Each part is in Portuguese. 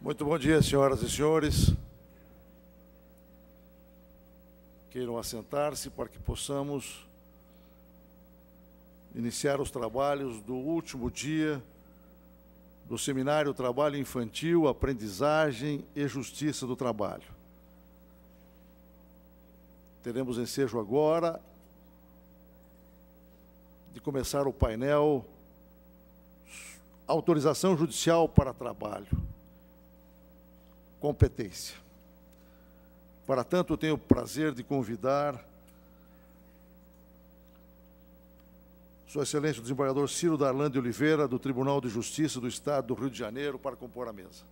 Muito bom dia, senhoras e senhores. Queiram assentar-se para que possamos iniciar os trabalhos do último dia do Seminário Trabalho Infantil, Aprendizagem e Justiça do Trabalho. Teremos ensejo agora de começar o painel Autorização Judicial para Trabalho. Competência. Para tanto, eu tenho o prazer de convidar Sua Excelência o desembargador Ciro Darlan de Oliveira, do Tribunal de Justiça do Estado do Rio de Janeiro, para compor a mesa.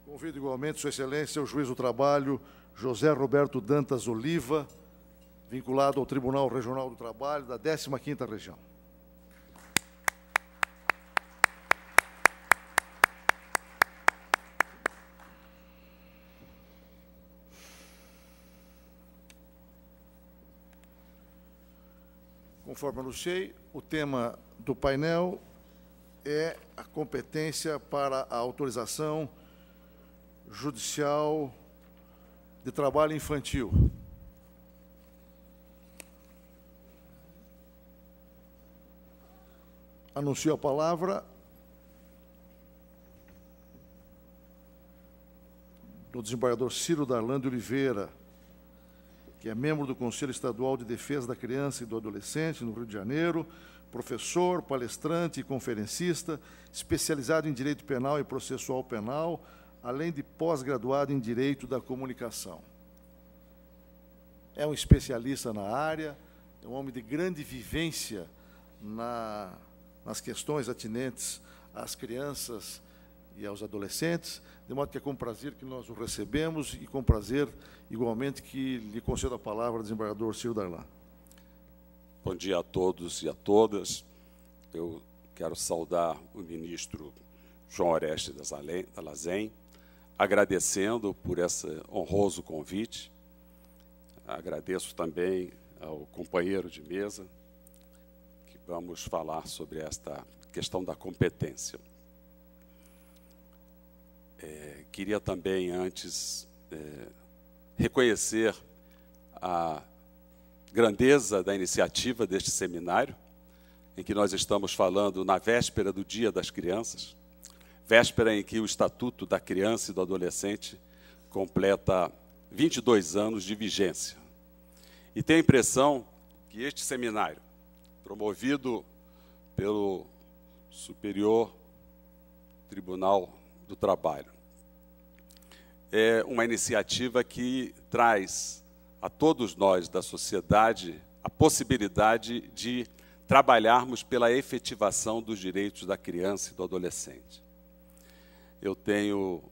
Convido igualmente Sua Excelência o juiz do trabalho José Roberto Dantas Oliva, vinculado ao Tribunal Regional do Trabalho da 15ª Região. Conforme anunciei, o tema do painel é a competência para a autorização judicial de trabalho infantil. Anuncio a palavra do desembargador Ciro Darlan de Oliveira, que é membro do Conselho Estadual de Defesa da Criança e do Adolescente, no Rio de Janeiro, professor, palestrante e conferencista, especializado em Direito Penal e Processual Penal, além de pós-graduado em Direito da Comunicação. É um especialista na área, é um homem de grande vivência nas questões atinentes às crianças e aos adolescentes, de modo que é com prazer que nós o recebemos e com prazer, igualmente, que lhe concedo a palavra, desembargador Ciro Darlan. Bom dia a todos e a todas. Eu quero saudar o ministro João Oreste Dallazen, agradecendo por esse honroso convite. Agradeço também ao companheiro de mesa, que vamos falar sobre esta questão da competência. Queria também, antes, reconhecer a grandeza da iniciativa deste seminário, em que nós estamos falando na véspera do Dia das Crianças, véspera em que o Estatuto da Criança e do Adolescente completa 22 anos de vigência. E tenho a impressão que este seminário, promovido pelo Superior Tribunal do Trabalho, é uma iniciativa que traz a todos nós da sociedade a possibilidade de trabalharmos pela efetivação dos direitos da criança e do adolescente. Eu tenho,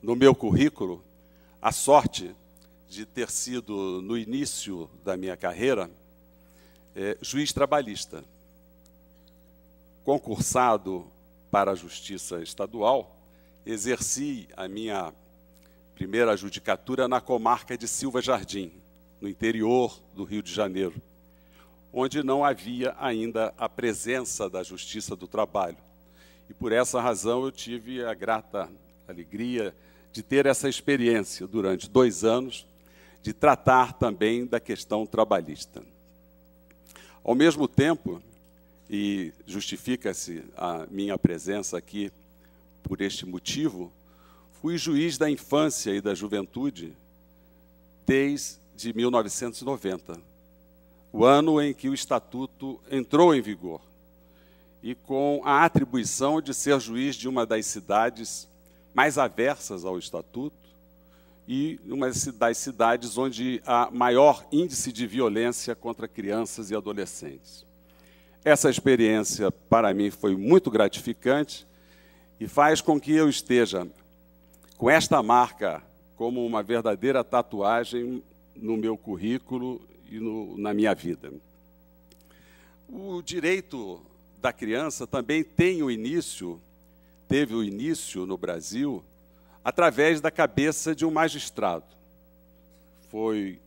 no meu currículo, a sorte de ter sido, no início da minha carreira, juiz trabalhista, concursado para a Justiça Estadual. Exerci a minha primeira judicatura na comarca de Silva Jardim, no interior do Rio de Janeiro, onde não havia ainda a presença da Justiça do Trabalho. E, por essa razão, eu tive a grata alegria de ter essa experiência durante 2 anos, de tratar também da questão trabalhista. Ao mesmo tempo, e justifica-se a minha presença aqui por este motivo, fui juiz da infância e da juventude desde 1990, o ano em que o Estatuto entrou em vigor, e com a atribuição de ser juiz de uma das cidades mais aversas ao Estatuto e uma das cidades onde há maior índice de violência contra crianças e adolescentes. Essa experiência, para mim, foi muito gratificante e faz com que eu esteja com esta marca como uma verdadeira tatuagem no meu currículo e na minha vida. O direito da criança também teve o início no Brasil através da cabeça de um magistrado. Foi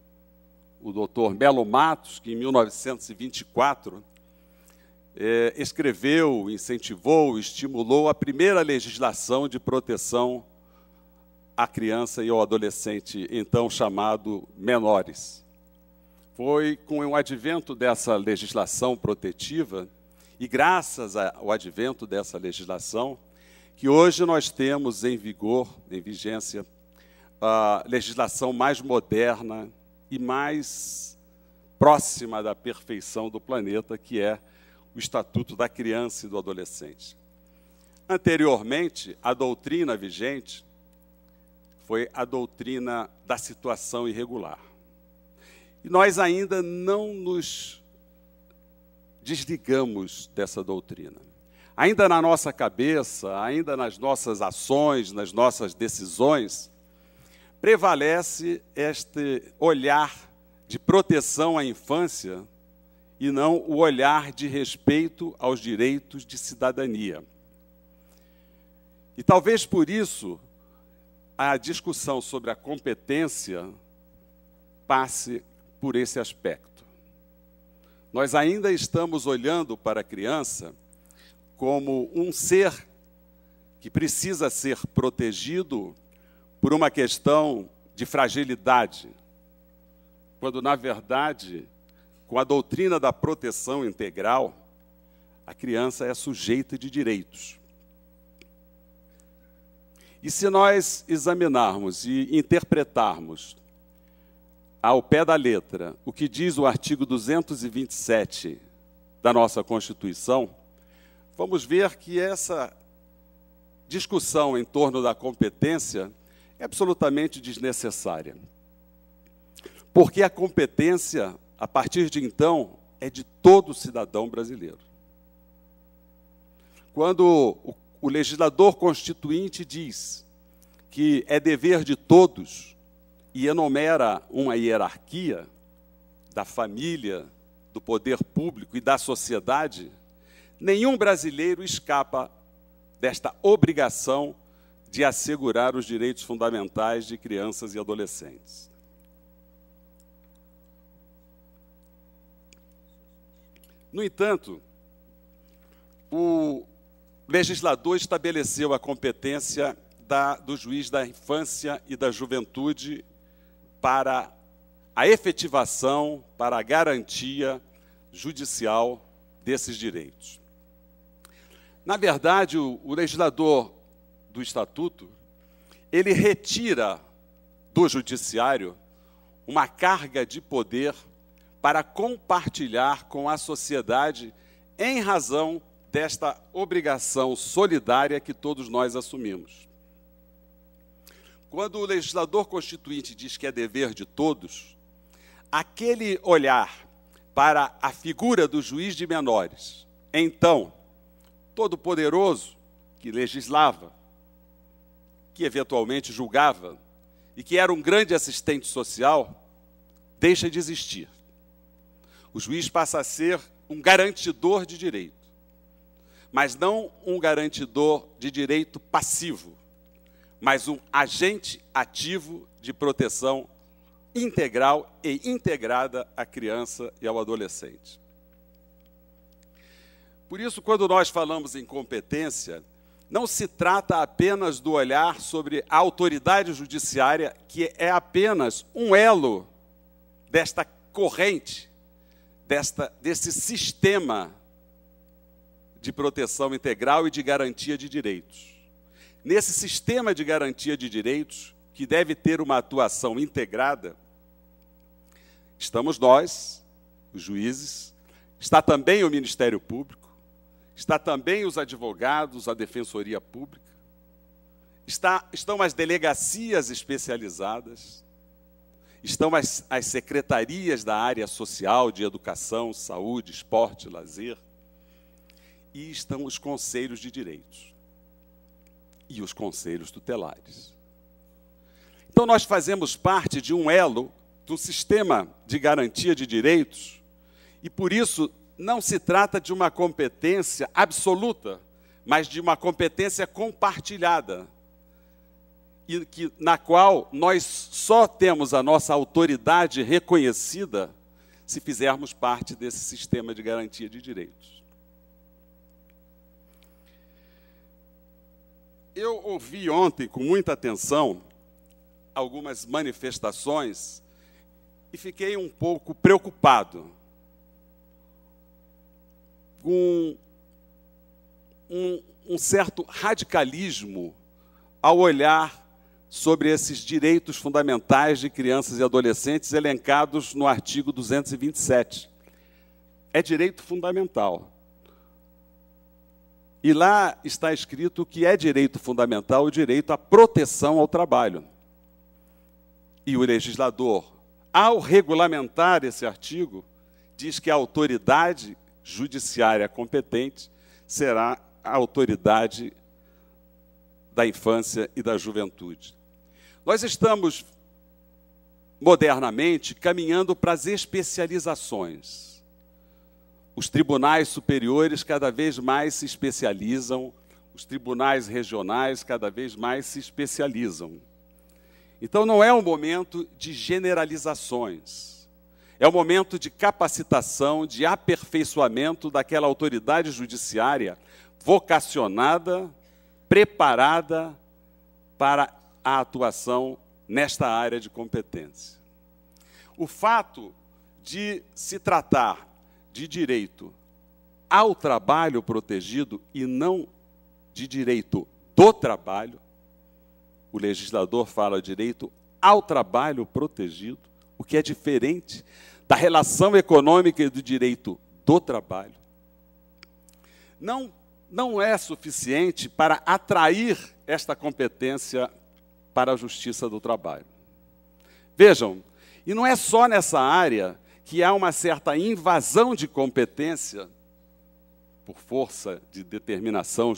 o doutor Melo Matos, que em 1924 escreveu, incentivou, estimulou a primeira legislação de proteção à criança e ao adolescente, então chamado menores. Foi com o advento dessa legislação protetiva, e graças ao advento dessa legislação, que hoje nós temos em vigor, em vigência, a legislação mais moderna e mais próxima da perfeição do planeta, que é o Estatuto da Criança e do Adolescente. Anteriormente, a doutrina vigente foi a doutrina da situação irregular. E nós ainda não nos desligamos dessa doutrina. Ainda na nossa cabeça, ainda nas nossas ações, nas nossas decisões, prevalece este olhar de proteção à infância e não o olhar de respeito aos direitos de cidadania. E talvez por isso a discussão sobre a competência passe por esse aspecto. Nós ainda estamos olhando para a criança como um ser que precisa ser protegido por uma questão de fragilidade, quando, na verdade, com a doutrina da proteção integral, a criança é sujeita de direitos. E se nós examinarmos e interpretarmos ao pé da letra o que diz o artigo 227 da nossa Constituição, vamos ver que essa discussão em torno da competência é absolutamente desnecessária. Porque a competência, a partir de então, é de todo cidadão brasileiro. Quando o legislador constituinte diz que é dever de todos e enumera uma hierarquia da família, do poder público e da sociedade, nenhum brasileiro escapa desta obrigação de assegurar os direitos fundamentais de crianças e adolescentes. No entanto, o legislador estabeleceu a competência do juiz da infância e da juventude para a efetivação, para a garantia judicial desses direitos. Na verdade, o legislador do Estatuto, ele retira do judiciário uma carga de poder para compartilhar com a sociedade em razão desta obrigação solidária que todos nós assumimos. Quando o legislador constituinte diz que é dever de todos, aquele olhar para a figura do juiz de menores, então, todo-poderoso, que legislava, que eventualmente julgava, e que era um grande assistente social, deixa de existir. O juiz passa a ser um garantidor de direito, mas não um garantidor de direito passivo, mas um agente ativo de proteção integral e integrada à criança e ao adolescente. Por isso, quando nós falamos em competência, não se trata apenas do olhar sobre a autoridade judiciária, que é apenas um elo desta corrente, desse sistema de proteção integral e de garantia de direitos. Nesse sistema de garantia de direitos, que deve ter uma atuação integrada, estamos nós, os juízes, está também o Ministério Público, está também os advogados, a Defensoria Pública, estão as delegacias especializadas, estão as secretarias da área social, de educação, saúde, esporte, lazer, e estão os conselhos de direitos e os conselhos tutelares. Então, nós fazemos parte de um elo do sistema de garantia de direitos e, por isso, não se trata de uma competência absoluta, mas de uma competência compartilhada. na qual nós só temos a nossa autoridade reconhecida se fizermos parte desse sistema de garantia de direitos. Eu ouvi ontem, com muita atenção, algumas manifestações e fiquei um pouco preocupado com um certo radicalismo ao olhar sobre esses direitos fundamentais de crianças e adolescentes elencados no artigo 227. É direito fundamental. E lá está escrito que é direito fundamental o direito à proteção ao trabalho. E o legislador, ao regulamentar esse artigo, diz que a autoridade judiciária competente será a autoridade da infância e da juventude. Nós estamos, modernamente, caminhando para as especializações. Os tribunais superiores cada vez mais se especializam, os tribunais regionais cada vez mais se especializam. Então, não é um momento de generalizações. É um momento de capacitação, de aperfeiçoamento daquela autoridade judiciária vocacionada, preparada para a atuação nesta área de competência. O fato de se tratar de direito ao trabalho protegido e não de direito do trabalho, o legislador fala direito ao trabalho protegido, o que é diferente da relação econômica e do direito do trabalho, não é suficiente para atrair esta competência para a justiça do trabalho. Vejam, e não é só nessa área que há uma certa invasão de competência por força de determinação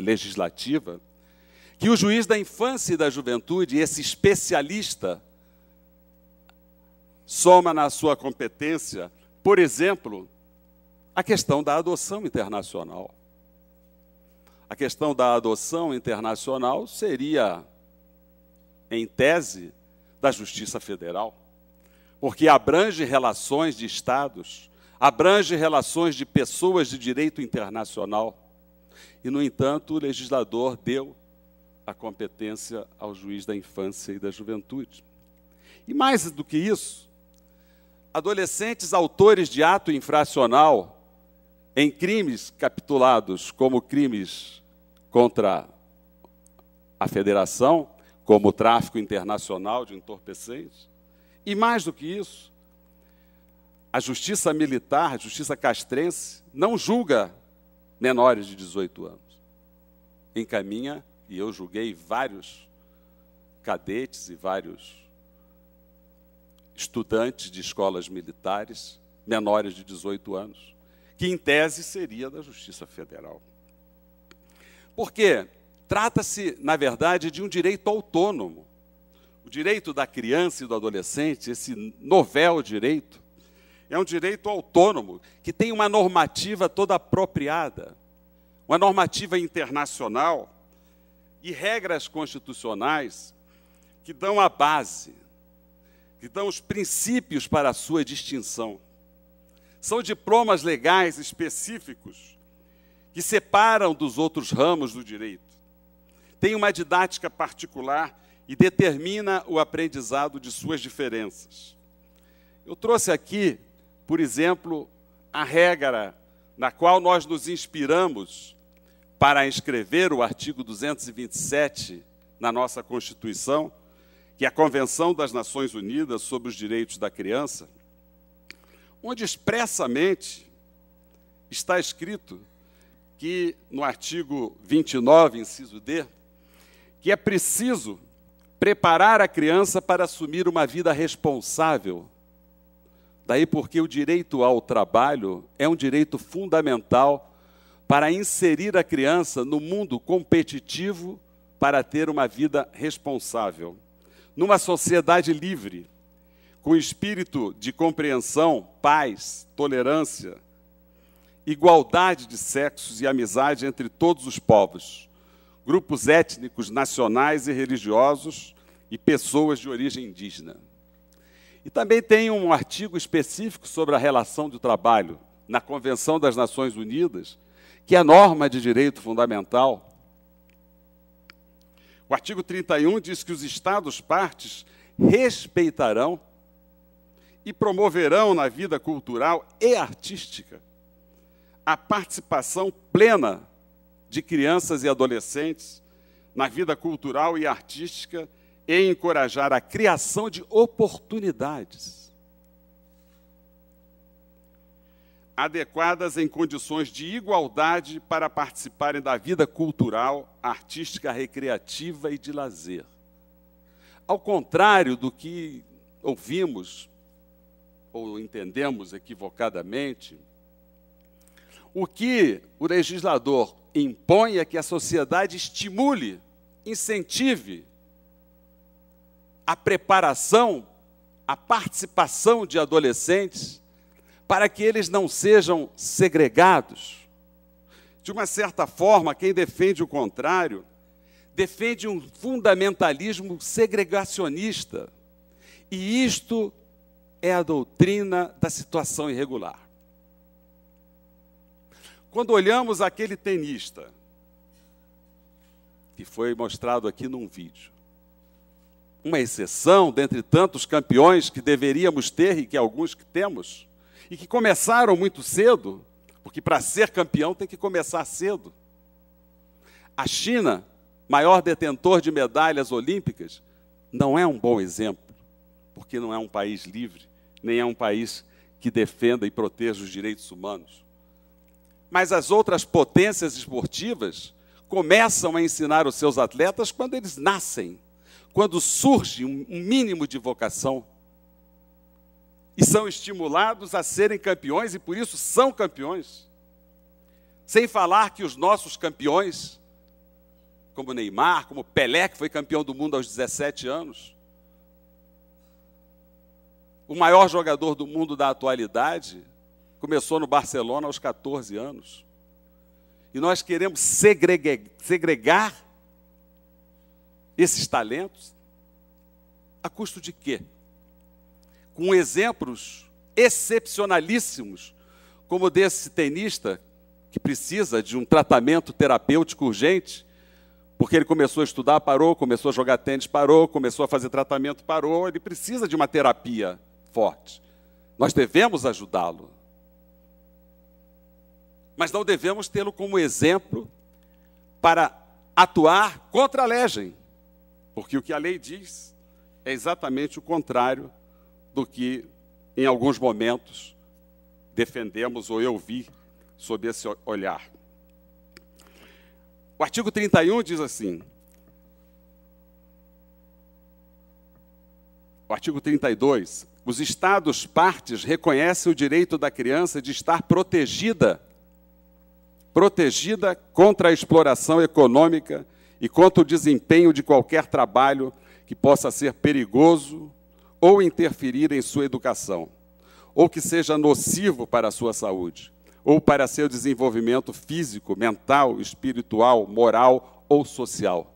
legislativa, que o juiz da infância e da juventude, esse especialista, soma na sua competência, por exemplo, a questão da adoção internacional. A questão da adoção internacional seria, em tese, da Justiça Federal, porque abrange relações de estados, abrange relações de pessoas de direito internacional. E, no entanto, o legislador deu a competência ao juiz da infância e da juventude. E mais do que isso, adolescentes autores de ato infracional em crimes capitulados como crimes contra a federação, como o tráfico internacional de entorpecentes. E mais do que isso, a justiça militar, a justiça castrense, não julga menores de 18 anos. Encaminha, e eu julguei vários cadetes e vários estudantes de escolas militares, menores de 18 anos, que em tese seria da Justiça Federal. Porque trata-se, na verdade, de um direito autônomo. O direito da criança e do adolescente, esse novel direito, é um direito autônomo, que tem uma normativa toda apropriada, uma normativa internacional e regras constitucionais que dão a base, que dão os princípios para a sua distinção. São diplomas legais específicos que separam dos outros ramos do direito. Tem uma didática particular e determina o aprendizado de suas diferenças. Eu trouxe aqui, por exemplo, a regra na qual nós nos inspiramos para escrever o artigo 227 na nossa Constituição, que é a Convenção das Nações Unidas sobre os Direitos da Criança, onde expressamente está escrito que, no artigo 29, inciso D, que é preciso preparar a criança para assumir uma vida responsável. Daí porque o direito ao trabalho é um direito fundamental para inserir a criança no mundo competitivo para ter uma vida responsável. Numa sociedade livre, com espírito de compreensão, paz, tolerância, igualdade de sexos e amizade entre todos os povos, grupos étnicos, nacionais e religiosos e pessoas de origem indígena. E também tem um artigo específico sobre a relação do trabalho na Convenção das Nações Unidas, que é norma de direito fundamental. O artigo 31 diz que os Estados-partes respeitarão e promoverão na vida cultural e artística a participação plena de crianças e adolescentes na vida cultural e artística e encorajar a criação de oportunidades adequadas em condições de igualdade para participarem da vida cultural, artística, recreativa e de lazer. Ao contrário do que ouvimos ou entendemos equivocadamente, o que o legislador impõe é que a sociedade estimule, incentive a preparação, a participação de adolescentes para que eles não sejam segregados. De uma certa forma, quem defende o contrário, defende um fundamentalismo segregacionista. E isto é a doutrina da situação irregular. Quando olhamos aquele tenista, que foi mostrado aqui num vídeo, uma exceção dentre tantos campeões que deveríamos ter e que alguns que temos, e que começaram muito cedo, porque para ser campeão tem que começar cedo. A China, maior detentor de medalhas olímpicas, não é um bom exemplo, porque não é um país livre, nem é um país que defenda e proteja os direitos humanos. Mas as outras potências esportivas começam a ensinar os seus atletas quando eles nascem, quando surge um mínimo de vocação. E são estimulados a serem campeões, e por isso são campeões. Sem falar que os nossos campeões, como Neymar, como Pelé, que foi campeão do mundo aos 17 anos, o maior jogador do mundo da atualidade, começou no Barcelona aos 14 anos. E nós queremos segregar esses talentos a custo de quê? Com exemplos excepcionalíssimos, como desse tenista, que precisa de um tratamento terapêutico urgente, porque ele começou a estudar, parou, começou a jogar tênis, parou, começou a fazer tratamento, parou, ele precisa de uma terapia forte. Nós devemos ajudá-lo. Mas não devemos tê-lo como exemplo para atuar contra a lei, porque o que a lei diz é exatamente o contrário do que, em alguns momentos, defendemos ou eu vi sob esse olhar. O artigo 31 diz assim, o artigo 32, os Estados-partes reconhecem o direito da criança de estar protegida contra a exploração econômica e contra o desempenho de qualquer trabalho que possa ser perigoso ou interferir em sua educação, ou que seja nocivo para a sua saúde, ou para seu desenvolvimento físico, mental, espiritual, moral ou social.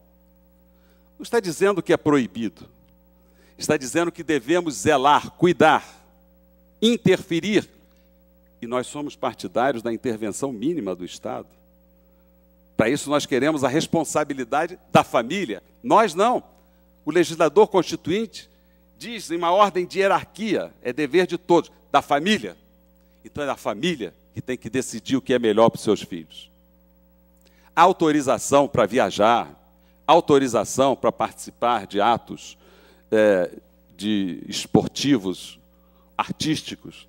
Não está dizendo que é proibido. Está dizendo que devemos zelar, cuidar, interferir. E nós somos partidários da intervenção mínima do Estado. Para isso nós queremos a responsabilidade da família. Nós não. O legislador constituinte diz em uma ordem de hierarquia, é dever de todos, da família. Então é a família que tem que decidir o que é melhor para os seus filhos. Autorização para viajar, autorização para participar de atos de esportivos, artísticos.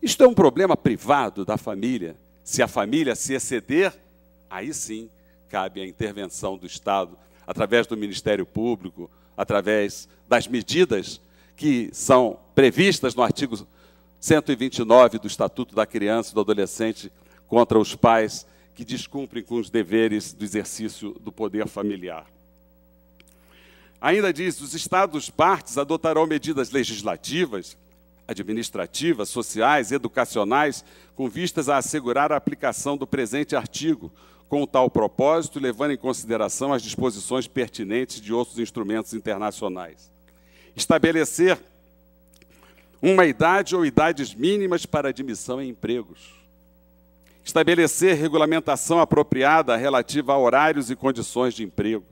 Isto é um problema privado da família. Se a família se exceder, aí sim cabe a intervenção do Estado, através do Ministério Público, através das medidas que são previstas no artigo 129 do Estatuto da Criança e do Adolescente contra os pais que descumprem com os deveres do exercício do poder familiar. Ainda diz, os Estados-partes adotarão medidas legislativas, administrativas, sociais, educacionais, com vistas a assegurar a aplicação do presente artigo, com tal propósito, levando em consideração as disposições pertinentes de outros instrumentos internacionais. Estabelecer uma idade ou idades mínimas para admissão em empregos. Estabelecer regulamentação apropriada relativa a horários e condições de emprego.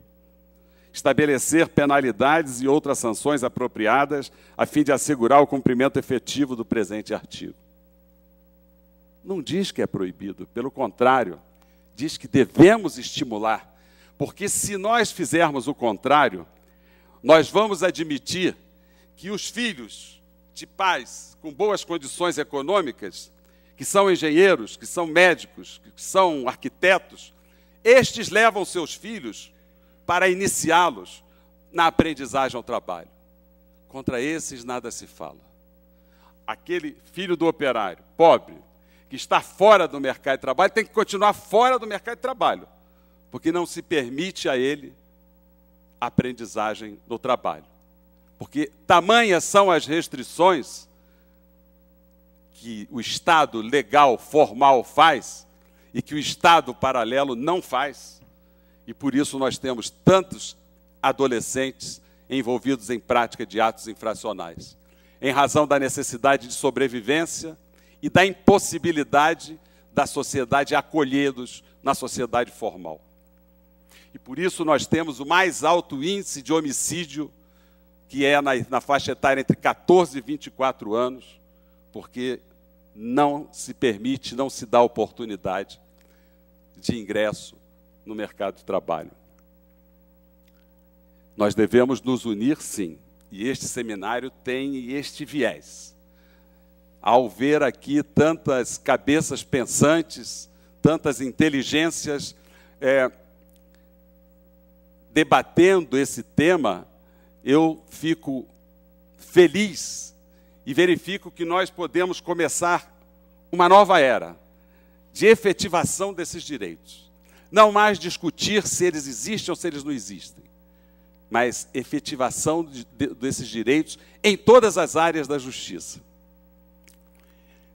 Estabelecer penalidades e outras sanções apropriadas a fim de assegurar o cumprimento efetivo do presente artigo. Não diz que é proibido, pelo contrário, diz que devemos estimular, porque se nós fizermos o contrário, nós vamos admitir que os filhos de pais com boas condições econômicas, que são engenheiros, que são médicos, que são arquitetos, estes levam seus filhos para iniciá-los na aprendizagem ao trabalho. Contra esses nada se fala. Aquele filho do operário, pobre, que está fora do mercado de trabalho, tem que continuar fora do mercado de trabalho, porque não se permite a ele a aprendizagem no trabalho. Porque tamanhas são as restrições que o Estado legal, formal faz e que o Estado paralelo não faz. E por isso nós temos tantos adolescentes envolvidos em prática de atos infracionais, em razão da necessidade de sobrevivência e da impossibilidade da sociedade acolhê-los na sociedade formal. E por isso nós temos o mais alto índice de homicídio, que é na faixa etária entre 14 e 24 anos, porque não se permite, não se dá oportunidade de ingresso no mercado de trabalho. Nós devemos nos unir, sim, e este seminário tem este viés. Ao ver aqui tantas cabeças pensantes, tantas inteligências debatendo esse tema, eu fico feliz e verifico que nós podemos começar uma nova era de efetivação desses direitos. Não mais discutir se eles existem ou se eles não existem, mas efetivação desses direitos em todas as áreas da justiça.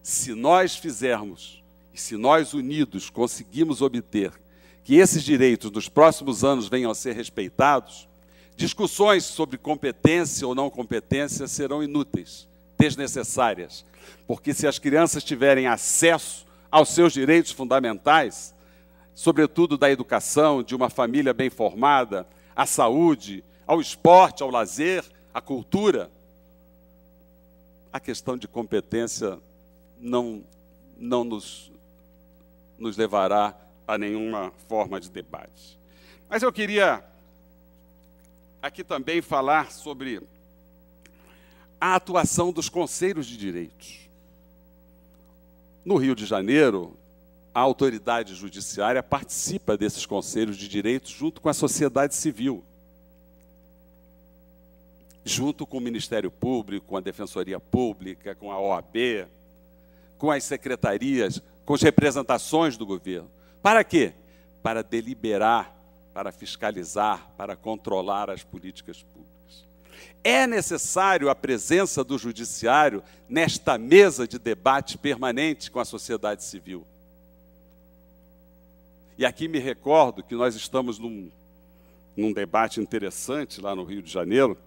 Se nós fizermos, e se nós unidos conseguimos obter que esses direitos nos próximos anos venham a ser respeitados, discussões sobre competência ou não competência serão inúteis, desnecessárias, porque se as crianças tiverem acesso aos seus direitos fundamentais, sobretudo da educação, de uma família bem formada, à saúde, ao esporte, ao lazer, à cultura, a questão de competência não nos levará a nenhuma forma de debate. Mas eu queria aqui também falar sobre a atuação dos conselhos de direitos. No Rio de Janeiro, a autoridade judiciária participa desses conselhos de direitos junto com a sociedade civil, junto com o Ministério Público, com a Defensoria Pública, com a OAB, com as secretarias, com as representações do governo. Para quê? Para deliberar, para fiscalizar, para controlar as políticas públicas. É necessário a presença do judiciário nesta mesa de debate permanente com a sociedade civil. E aqui me recordo que nós estamos num debate interessante lá no Rio de Janeiro,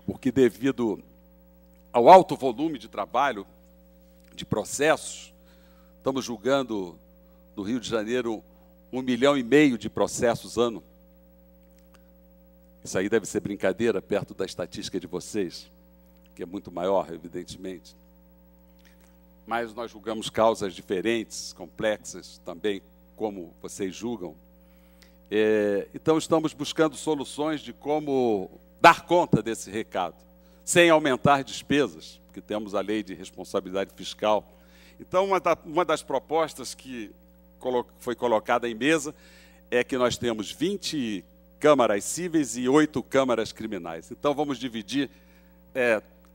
porque devido ao alto volume de trabalho, de processos, estamos julgando no Rio de Janeiro 1,5 milhão de processos ano. Isso aí deve ser brincadeira perto da estatística de vocês, que é muito maior, evidentemente. Mas nós julgamos causas diferentes, complexas também, como vocês julgam. Então, estamos buscando soluções de como dar conta desse recado, sem aumentar despesas, porque temos a lei de responsabilidade fiscal. Então, uma das propostas que foi colocada em mesa é que nós temos 20 câmaras cíveis e 8 câmaras criminais. Então, vamos dividir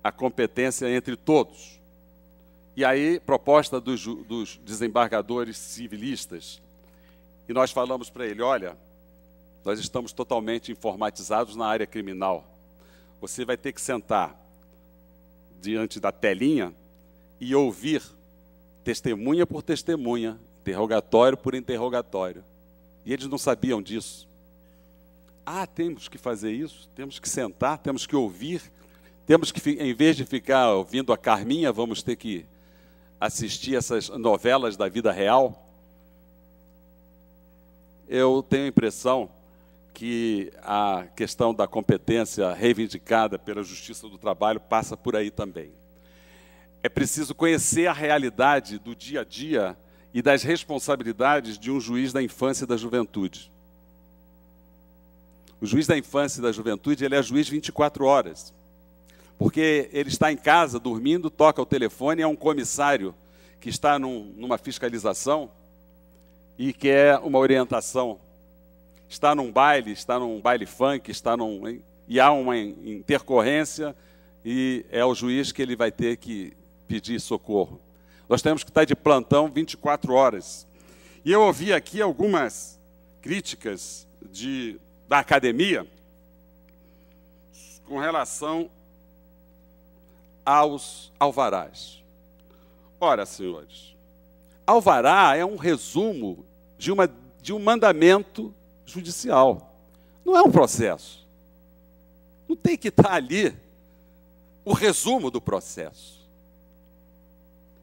a competência entre todos. E aí, proposta dos desembargadores civilistas. E nós falamos para ele, olha, nós estamos totalmente informatizados na área criminal. Você vai ter que sentar diante da telinha e ouvir testemunha por testemunha interrogatório por interrogatório. E eles não sabiam disso. Ah, temos que fazer isso, temos que sentar, temos que ouvir, temos que, em vez de ficar ouvindo a Carminha, vamos ter que assistir essas novelas da vida real. Eu tenho a impressão que a questão da competência reivindicada pela Justiça do Trabalho passa por aí também. É preciso conhecer a realidade do dia a dia e das responsabilidades de um juiz da infância e da juventude. O juiz da infância e da juventude, ele é juiz 24 horas, porque ele está em casa, dormindo, toca o telefone, é um comissário que está numa fiscalização e quer uma orientação. Está num baile funk, e há uma intercorrência, e é o juiz que ele vai ter que pedir socorro. Nós temos que estar de plantão 24 horas. E eu ouvi aqui algumas críticas da academia com relação aos alvarás. Ora, senhores, alvará é um resumo de um mandamento judicial. Não é um processo. Não tem que estar ali o resumo do processo.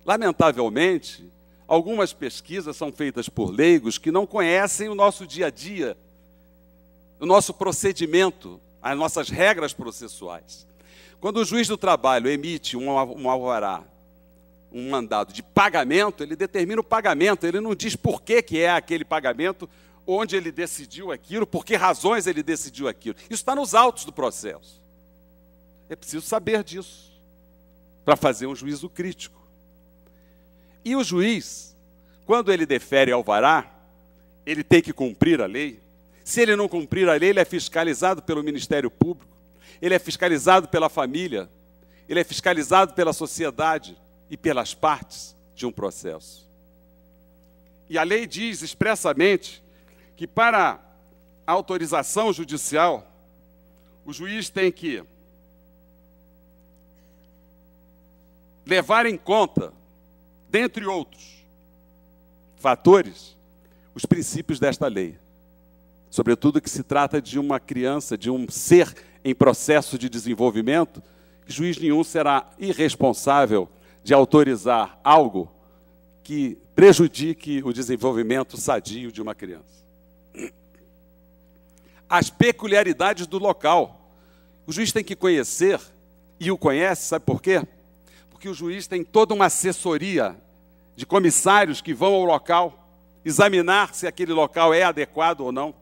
Lamentavelmente, algumas pesquisas são feitas por leigos que não conhecem o nosso dia a dia, o nosso procedimento, as nossas regras processuais. Quando o juiz do trabalho emite um alvará, um mandado de pagamento, ele determina o pagamento, ele não diz por que é aquele pagamento, onde ele decidiu aquilo, por que razões ele decidiu aquilo. Isso está nos autos do processo. É preciso saber disso para fazer um juízo crítico. E o juiz, quando ele defere alvará, ele tem que cumprir a lei. Se ele não cumprir a lei, ele é fiscalizado pelo Ministério Público, ele é fiscalizado pela família, ele é fiscalizado pela sociedade e pelas partes de um processo. E a lei diz expressamente que para a autorização judicial, o juiz tem que levar em conta, dentre outros fatores, os princípios desta lei. Sobretudo que se trata de uma criança, de um ser em processo de desenvolvimento, juiz nenhum será irresponsável de autorizar algo que prejudique o desenvolvimento sadio de uma criança. As peculiaridades do local. O juiz tem que conhecer, e o conhece, sabe por quê? Porque o juiz tem toda uma assessoria de comissários que vão ao local, examinar se aquele local é adequado ou não,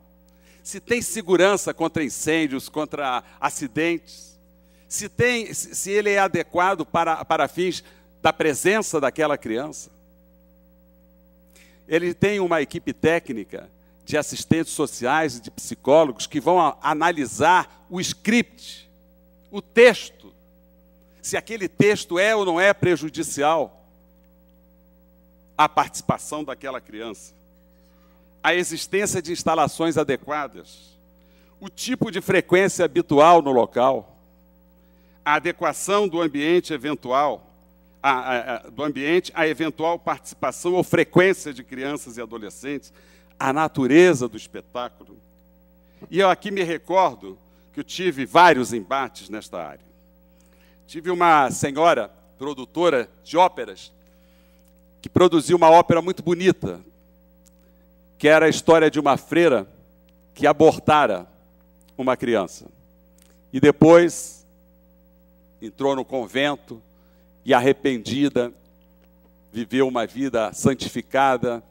se tem segurança contra incêndios, contra acidentes, se ele é adequado para fins da presença daquela criança. Ele tem uma equipe técnica de assistentes sociais e de psicólogos que vão analisar o script, o texto, se aquele texto é ou não é prejudicial à participação daquela criança, a existência de instalações adequadas, o tipo de frequência habitual no local, a adequação do ambiente eventual, a eventual participação ou frequência de crianças e adolescentes, a natureza do espetáculo. E eu aqui me recordo que eu tive vários embates nesta área. Tive uma senhora produtora de óperas que produziu uma ópera muito bonita, que era a história de uma freira que abortara uma criança. E depois entrou no convento e, arrependida, viveu uma vida santificada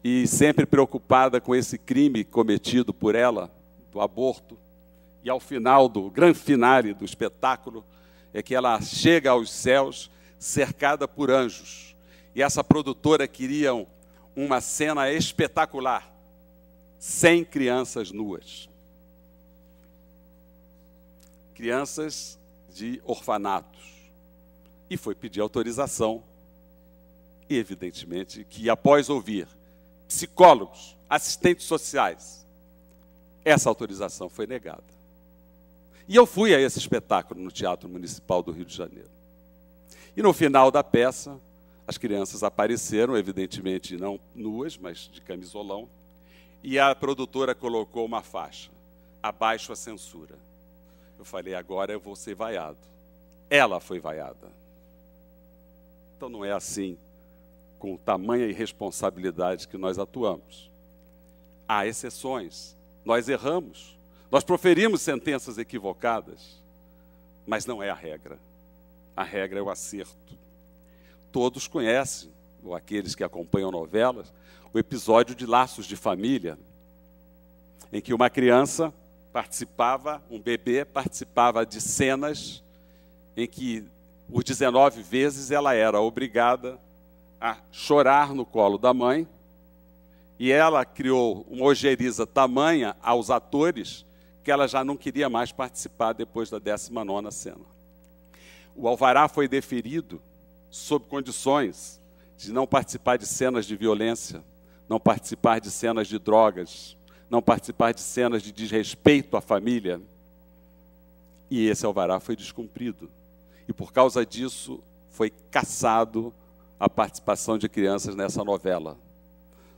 e sempre preocupada com esse crime cometido por ela, do aborto. E ao final do grande finale do espetáculo, é que ela chega aos céus cercada por anjos. E essa produtora queria uma cena espetacular, 100 crianças nuas. Crianças de orfanatos. E foi pedir autorização. E, evidentemente, que após ouvir psicólogos, assistentes sociais, essa autorização foi negada. E eu fui a esse espetáculo no Teatro Municipal do Rio de Janeiro. E no final da peça, as crianças apareceram, evidentemente não nuas, mas de camisolão, e a produtora colocou uma faixa: abaixo a censura. Eu falei, agora eu vou ser vaiado. Ela foi vaiada. Então não é assim, com tamanha irresponsabilidade que nós atuamos. Há exceções, nós erramos, nós proferimos sentenças equivocadas, mas não é a regra. A regra é o acerto. Todos conhecem, ou aqueles que acompanham novelas, o episódio de Laços de Família, em que uma criança participava, um bebê participava de cenas em que, por 19 vezes, ela era obrigada a chorar no colo da mãe, e ela criou uma ojeriza tamanha aos atores que ela já não queria mais participar depois da 19ª cena. O alvará foi deferido sob condições de não participar de cenas de violência, não participar de cenas de drogas, não participar de cenas de desrespeito à família. E esse alvará foi descumprido. E por causa disso foi cassado a participação de crianças nessa novela.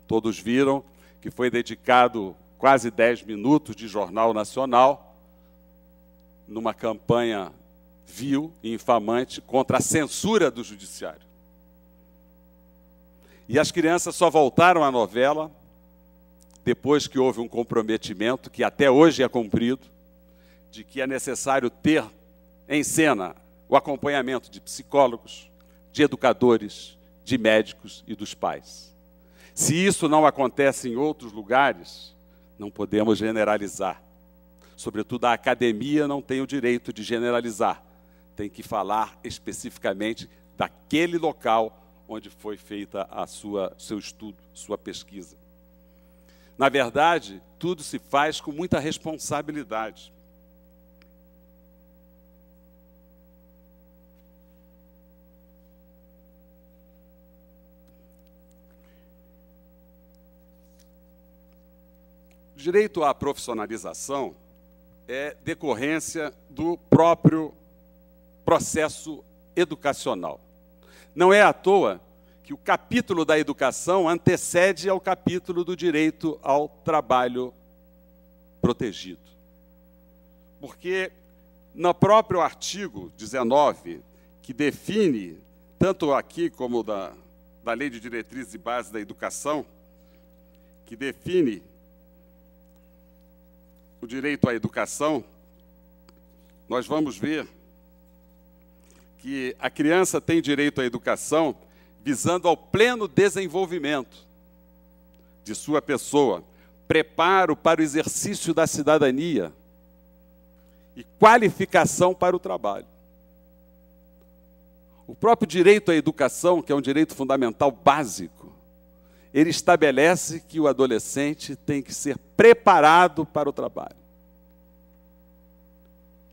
Todos viram que foi dedicado quase 10 minutos de Jornal Nacional numa campanha vil e infamante contra a censura do judiciário. E as crianças só voltaram à novela depois que houve um comprometimento, que até hoje é cumprido, de que é necessário ter em cena o acompanhamento de psicólogos, de educadores, de médicos e dos pais. Se isso não acontece em outros lugares, não podemos generalizar. Sobretudo a academia não tem o direito de generalizar. Tem que falar especificamente daquele local onde foi feita seu estudo, sua pesquisa. Na verdade, tudo se faz com muita responsabilidade. O direito à profissionalização é decorrência do próprio processo educacional. Não é à toa que o capítulo da educação antecede ao capítulo do direito ao trabalho protegido. Porque no próprio artigo 19, que define, tanto aqui como da Lei de Diretrizes e Bases da Educação, que define o direito à educação, nós vamos ver que a criança tem direito à educação visando ao pleno desenvolvimento de sua pessoa, preparo para o exercício da cidadania e qualificação para o trabalho. O próprio direito à educação, que é um direito fundamental básico, ele estabelece que o adolescente tem que ser preparado para o trabalho.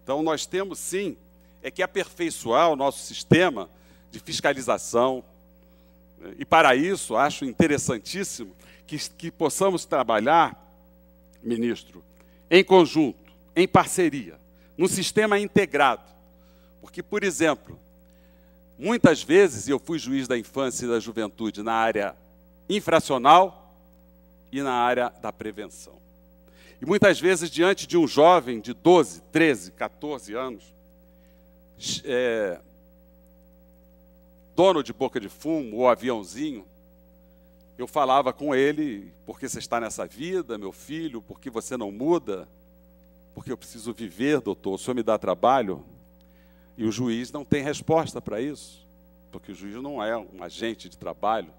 Então, nós temos, sim, que aperfeiçoar o nosso sistema de fiscalização. E, para isso, acho interessantíssimo que possamos trabalhar, ministro, em conjunto, em parceria, num sistema integrado. Porque, por exemplo, muitas vezes eu fui juiz da infância e da juventude na área infracional e na área da prevenção. E muitas vezes, diante de um jovem de 12, 13, 14 anos, dono de boca de fumo ou aviãozinho, eu falava com ele: por que você está nessa vida, meu filho? Por que você não muda? Porque eu preciso viver, doutor, o senhor me dá trabalho? E o juiz não tem resposta para isso, porque o juiz não é um agente de trabalho.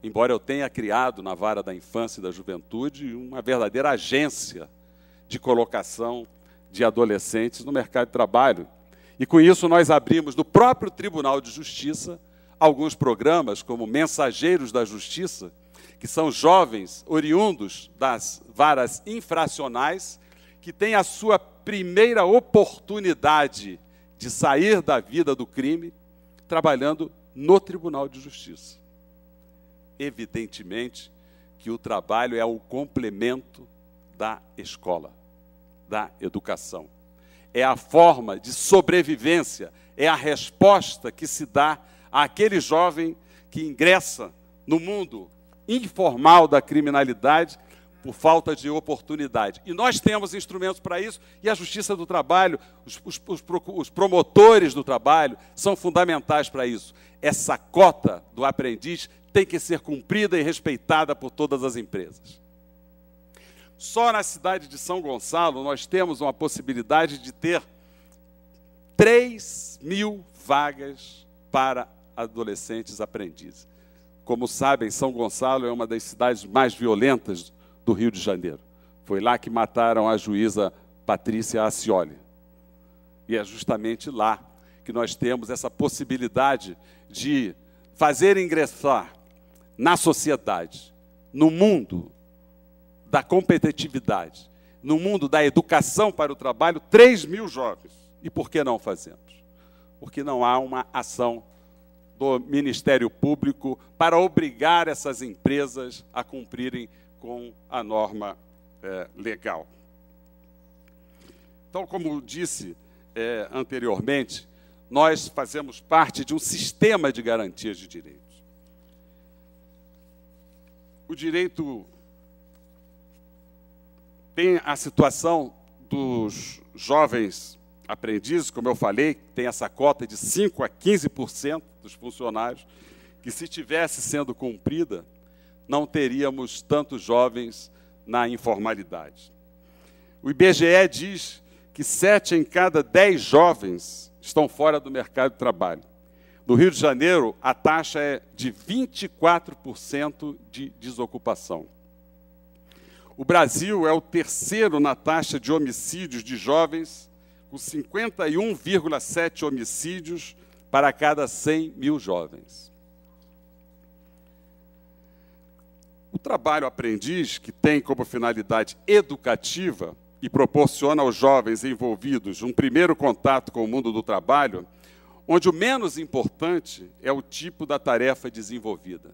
Embora eu tenha criado na vara da infância e da juventude uma verdadeira agência de colocação de adolescentes no mercado de trabalho. E com isso nós abrimos no próprio Tribunal de Justiça alguns programas como Mensageiros da Justiça, que são jovens oriundos das varas infracionais que têm a sua primeira oportunidade de sair da vida do crime trabalhando no Tribunal de Justiça. Evidentemente que o trabalho é o complemento da escola, da educação. É a forma de sobrevivência, é a resposta que se dá àquele jovem que ingressa no mundo informal da criminalidade por falta de oportunidade. E nós temos instrumentos para isso, e a Justiça do Trabalho, os promotores do trabalho são fundamentais para isso. Essa cota do aprendiz tem que ser cumprida e respeitada por todas as empresas. Só na cidade de São Gonçalo nós temos uma possibilidade de ter 3.000 vagas para adolescentes aprendizes. Como sabem, São Gonçalo é uma das cidades mais violentas do Rio de Janeiro. Foi lá que mataram a juíza Patrícia Acioli. E é justamente lá que nós temos essa possibilidade de fazer ingressar na sociedade, no mundo da competitividade, no mundo da educação para o trabalho, 3.000 jovens. E por que não fazemos? Porque não há uma ação do Ministério Público para obrigar essas empresas a cumprirem com a norma legal. Então, como disse anteriormente, nós fazemos parte de um sistema de garantias de direitos. O direito tem a situação dos jovens aprendizes, como eu falei, tem essa cota de 5% a 15% dos funcionários, que se tivesse sendo cumprida, não teríamos tantos jovens na informalidade. O IBGE diz que 7 em cada 10 jovens estão fora do mercado de trabalho. No Rio de Janeiro, a taxa é de 24% de desocupação. O Brasil é o terceiro na taxa de homicídios de jovens, com 51,7 homicídios para cada 100.000 jovens. O trabalho aprendiz, que tem como finalidade educativa e proporciona aos jovens envolvidos um primeiro contato com o mundo do trabalho, onde o menos importante é o tipo da tarefa desenvolvida.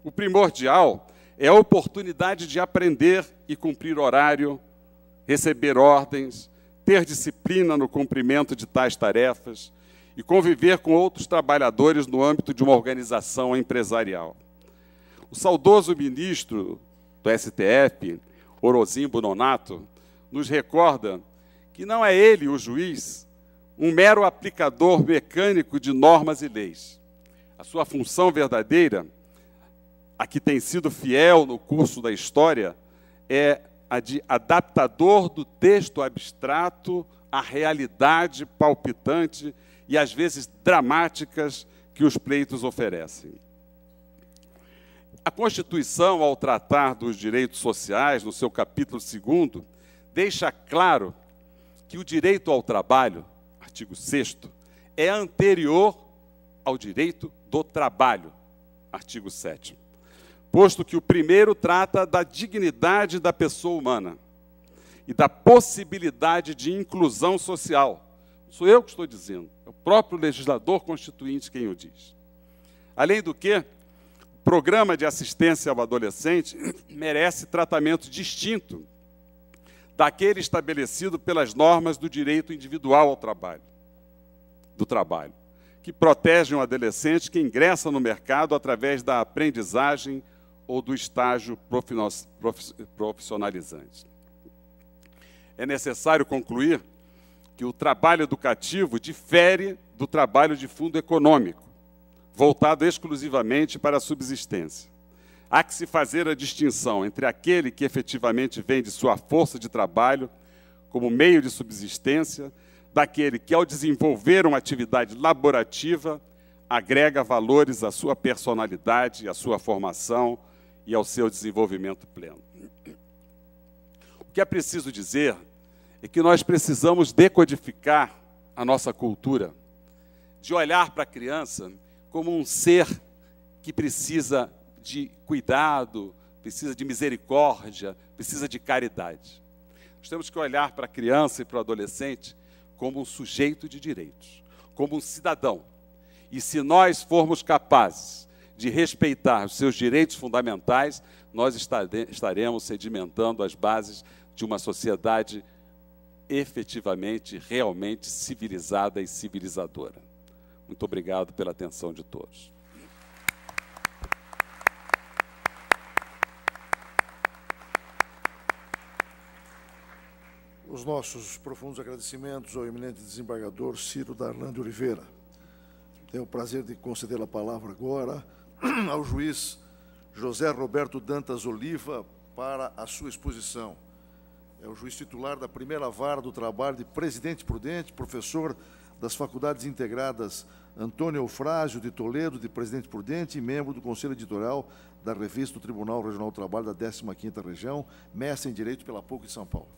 O primordial é a oportunidade de aprender e cumprir horário, receber ordens, ter disciplina no cumprimento de tais tarefas e conviver com outros trabalhadores no âmbito de uma organização empresarial. O saudoso ministro do STF, Orozimbo Nonato, nos recorda que não é ele, o juiz, um mero aplicador mecânico de normas e leis. A sua função verdadeira, a que tem sido fiel no curso da história, é a de adaptador do texto abstrato à realidade palpitante e, às vezes, dramáticas que os pleitos oferecem. A Constituição, ao tratar dos direitos sociais, no seu capítulo 2º, deixa claro que o direito ao trabalho, artigo 6º, é anterior ao direito do trabalho, artigo 7º. Posto que o primeiro trata da dignidade da pessoa humana e da possibilidade de inclusão social. Não sou eu que estou dizendo, é o próprio legislador constituinte quem o diz. Além do que, o programa de assistência ao adolescente merece tratamento distinto daquele estabelecido pelas normas do direito individual ao trabalho, que protegem o adolescente que ingressa no mercado através da aprendizagem ou do estágio profissionalizante. É necessário concluir que o trabalho educativo difere do trabalho de fundo econômico, voltado exclusivamente para a subsistência. Há que se fazer a distinção entre aquele que efetivamente vende sua força de trabalho como meio de subsistência, daquele que, ao desenvolver uma atividade laborativa, agrega valores à sua personalidade, à sua formação e ao seu desenvolvimento pleno. O que é preciso dizer é que nós precisamos decodificar a nossa cultura, de olhar para a criança como um ser que precisa de cuidado, precisa de misericórdia, precisa de caridade. Nós temos que olhar para a criança e para o adolescente como um sujeito de direitos, como um cidadão. E se nós formos capazes de respeitar os seus direitos fundamentais, nós estaremos sedimentando as bases de uma sociedade efetivamente, realmente civilizada e civilizadora. Muito obrigado pela atenção de todos. Os nossos profundos agradecimentos ao eminente desembargador Ciro Darlan de Oliveira. Tenho o prazer de conceder a palavra agora ao juiz José Roberto Dantas Oliva para a sua exposição. É o juiz titular da primeira vara do trabalho de Presidente Prudente, professor das Faculdades Integradas Antônio Eufrásio de Toledo, de Presidente Prudente, e membro do Conselho Editorial da revista do Tribunal Regional do Trabalho da 15ª Região, mestre em Direito pela PUC de São Paulo.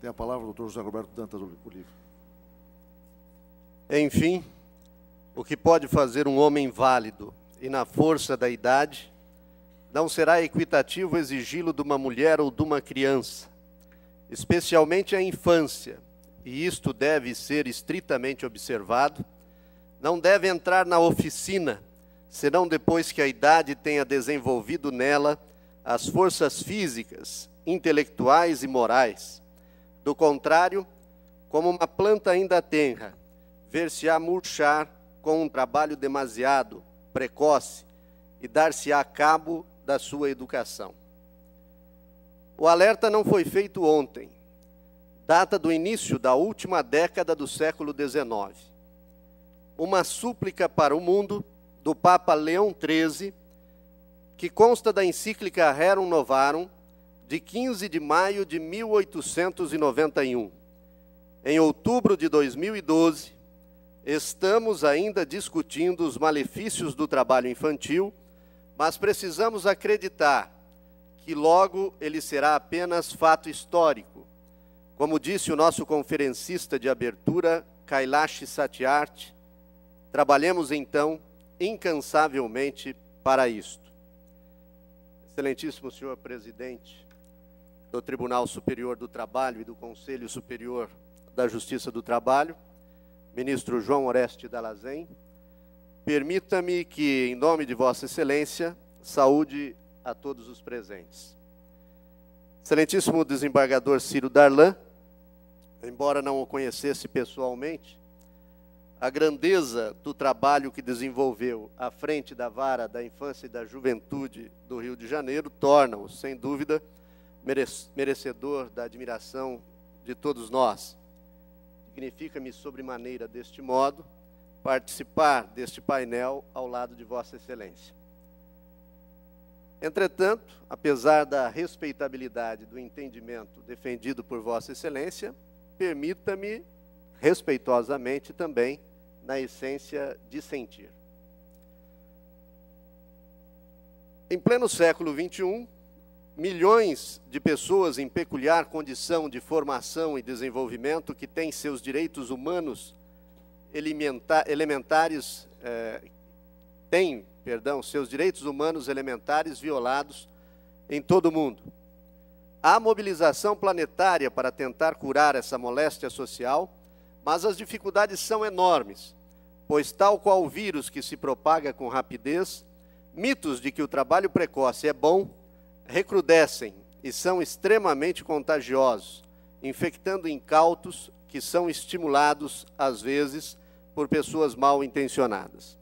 Tem a palavra o Dr. José Roberto Dantas Oliva. Enfim, o que pode fazer um homem válido e na força da idade, não será equitativo exigi-lo de uma mulher ou de uma criança, especialmente a infância, e isto deve ser estritamente observado, não deve entrar na oficina, senão depois que a idade tenha desenvolvido nela as forças físicas, intelectuais e morais. Do contrário, como uma planta ainda tenra, ver-se-á murchar com um trabalho demasiado precoce e dar-se-á cabo da sua educação. O alerta não foi feito ontem, data do início da última década do século XIX. Uma súplica para o mundo do Papa Leão XIII, que consta da encíclica Rerum Novarum, de 15 de maio de 1891. Em outubro de 2012, estamos ainda discutindo os malefícios do trabalho infantil, mas precisamos acreditar que logo ele será apenas fato histórico. Como disse o nosso conferencista de abertura, Kailash Satyarthi, trabalhemos então incansavelmente para isto. Excelentíssimo senhor presidente do Tribunal Superior do Trabalho e do Conselho Superior da Justiça do Trabalho, ministro João Oreste Dallazen, permita-me que, em nome de Vossa Excelência, saúde a todos os presentes. Excelentíssimo desembargador Ciro Darlan, embora não o conhecesse pessoalmente, a grandeza do trabalho que desenvolveu à frente da Vara da Infância e da Juventude do Rio de Janeiro torna-o, sem dúvida, merecedor da admiração de todos nós. Significa-me sobremaneira deste modo participar deste painel ao lado de Vossa Excelência. Entretanto, apesar da respeitabilidade do entendimento defendido por Vossa Excelência, permita-me respeitosamente também, na essência, dissentir. Em pleno século XXI, milhões de pessoas em peculiar condição de formação e desenvolvimento que têm seus direitos humanos seus direitos humanos elementares violados em todo o mundo. Há mobilização planetária para tentar curar essa moléstia social, mas as dificuldades são enormes, pois tal qual o vírus que se propaga com rapidez, mitos de que o trabalho precoce é bom recrudescem e são extremamente contagiosos, infectando incautos que são estimulados, às vezes, por pessoas mal intencionadas.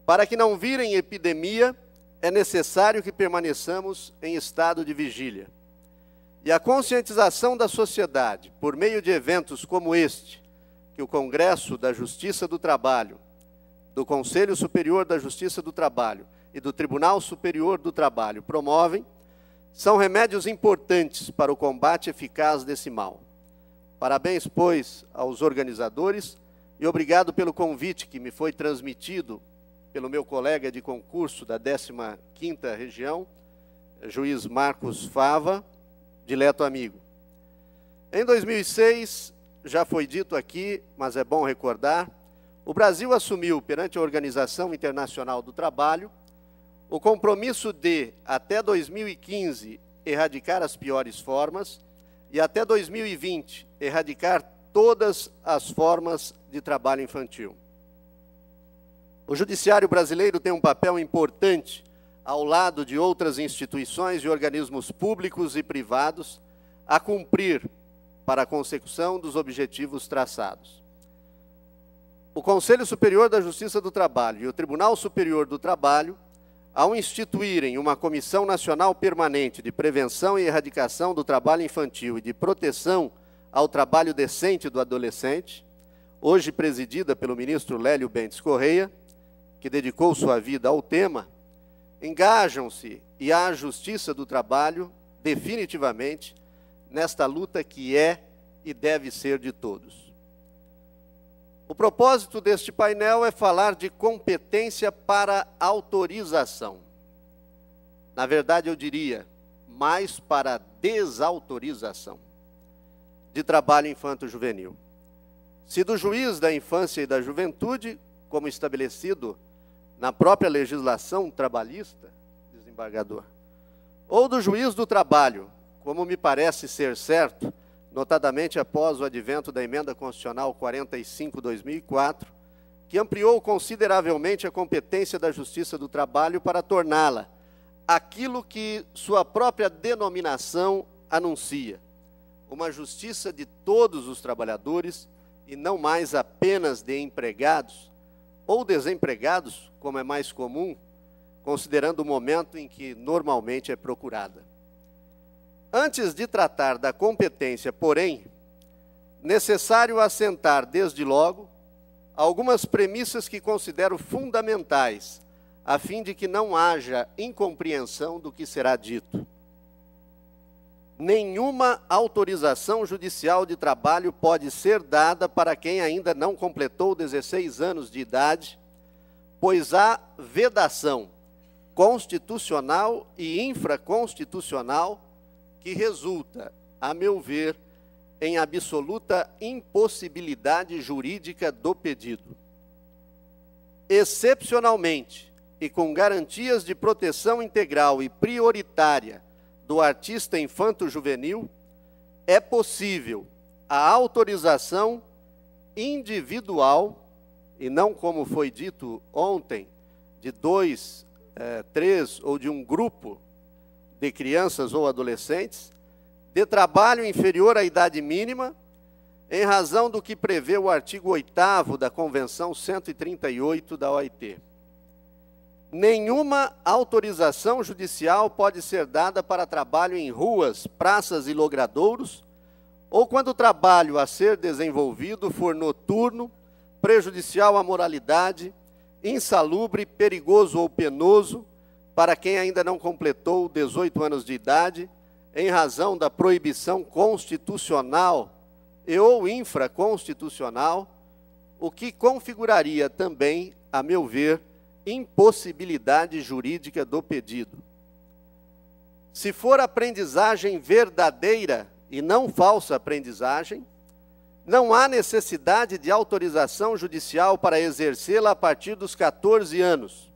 Para que não virem epidemia, é necessário que permaneçamos em estado de vigília. E a conscientização da sociedade, por meio de eventos como este, que o Congresso da Justiça do Trabalho, do Conselho Superior da Justiça do Trabalho e do Tribunal Superior do Trabalho promovem, são remédios importantes para o combate eficaz desse mal. Parabéns, pois, aos organizadores e obrigado pelo convite que me foi transmitido pelo meu colega de concurso da 15ª Região, juiz Marcos Fava, dileto amigo. Em 2006, já foi dito aqui, mas é bom recordar, o Brasil assumiu perante a Organização Internacional do Trabalho o compromisso de, até 2015, erradicar as piores formas e, até 2020, erradicar todas as formas de trabalho infantil. O Judiciário brasileiro tem um papel importante ao lado de outras instituições e organismos públicos e privados a cumprir para a consecução dos objetivos traçados. o Conselho Superior da Justiça do Trabalho e o Tribunal Superior do Trabalho, ao instituírem uma Comissão Nacional Permanente de Prevenção e Erradicação do Trabalho Infantil e de Proteção ao Trabalho Decente do Adolescente, hoje presidida pelo ministro Lélio Bentes Correia, que dedicou sua vida ao tema, engajam-se e a Justiça do Trabalho, definitivamente, nesta luta que é e deve ser de todos. O propósito deste painel é falar de competência para autorização. Na verdade, eu diria, mais para desautorização de trabalho infanto-juvenil. Se do juiz da infância e da juventude, como estabelecido na própria legislação trabalhista, desembargador, ou do juiz do trabalho, como me parece ser certo, notadamente após o advento da Emenda Constitucional 45/2004, que ampliou consideravelmente a competência da Justiça do Trabalho para torná-la aquilo que sua própria denominação anuncia, uma justiça de todos os trabalhadores e não mais apenas de empregados ou desempregados, como é mais comum, considerando o momento em que normalmente é procurada. Antes de tratar da competência, porém, necessário assentar desde logo algumas premissas que considero fundamentais, a fim de que não haja incompreensão do que será dito. Nenhuma autorização judicial de trabalho pode ser dada para quem ainda não completou 16 anos de idade, pois há vedação constitucional e infraconstitucional que resulta, a meu ver, em absoluta impossibilidade jurídica do pedido. Excepcionalmente, e com garantias de proteção integral e prioritária do artista infanto-juvenil, é possível a autorização individual, e não como foi dito ontem, de 2, 3 ou de um grupo de crianças ou adolescentes, de trabalho inferior à idade mínima, em razão do que prevê o artigo 8º da Convenção 138 da OIT. Nenhuma autorização judicial pode ser dada para trabalho em ruas, praças e logradouros, ou quando o trabalho a ser desenvolvido for noturno, prejudicial à moralidade, insalubre, perigoso ou penoso, para quem ainda não completou 18 anos de idade, em razão da proibição constitucional e ou infraconstitucional, o que configuraria também, a meu ver, impossibilidade jurídica do pedido. Se for aprendizagem verdadeira e não falsa aprendizagem, não há necessidade de autorização judicial para exercê-la a partir dos 14 anos.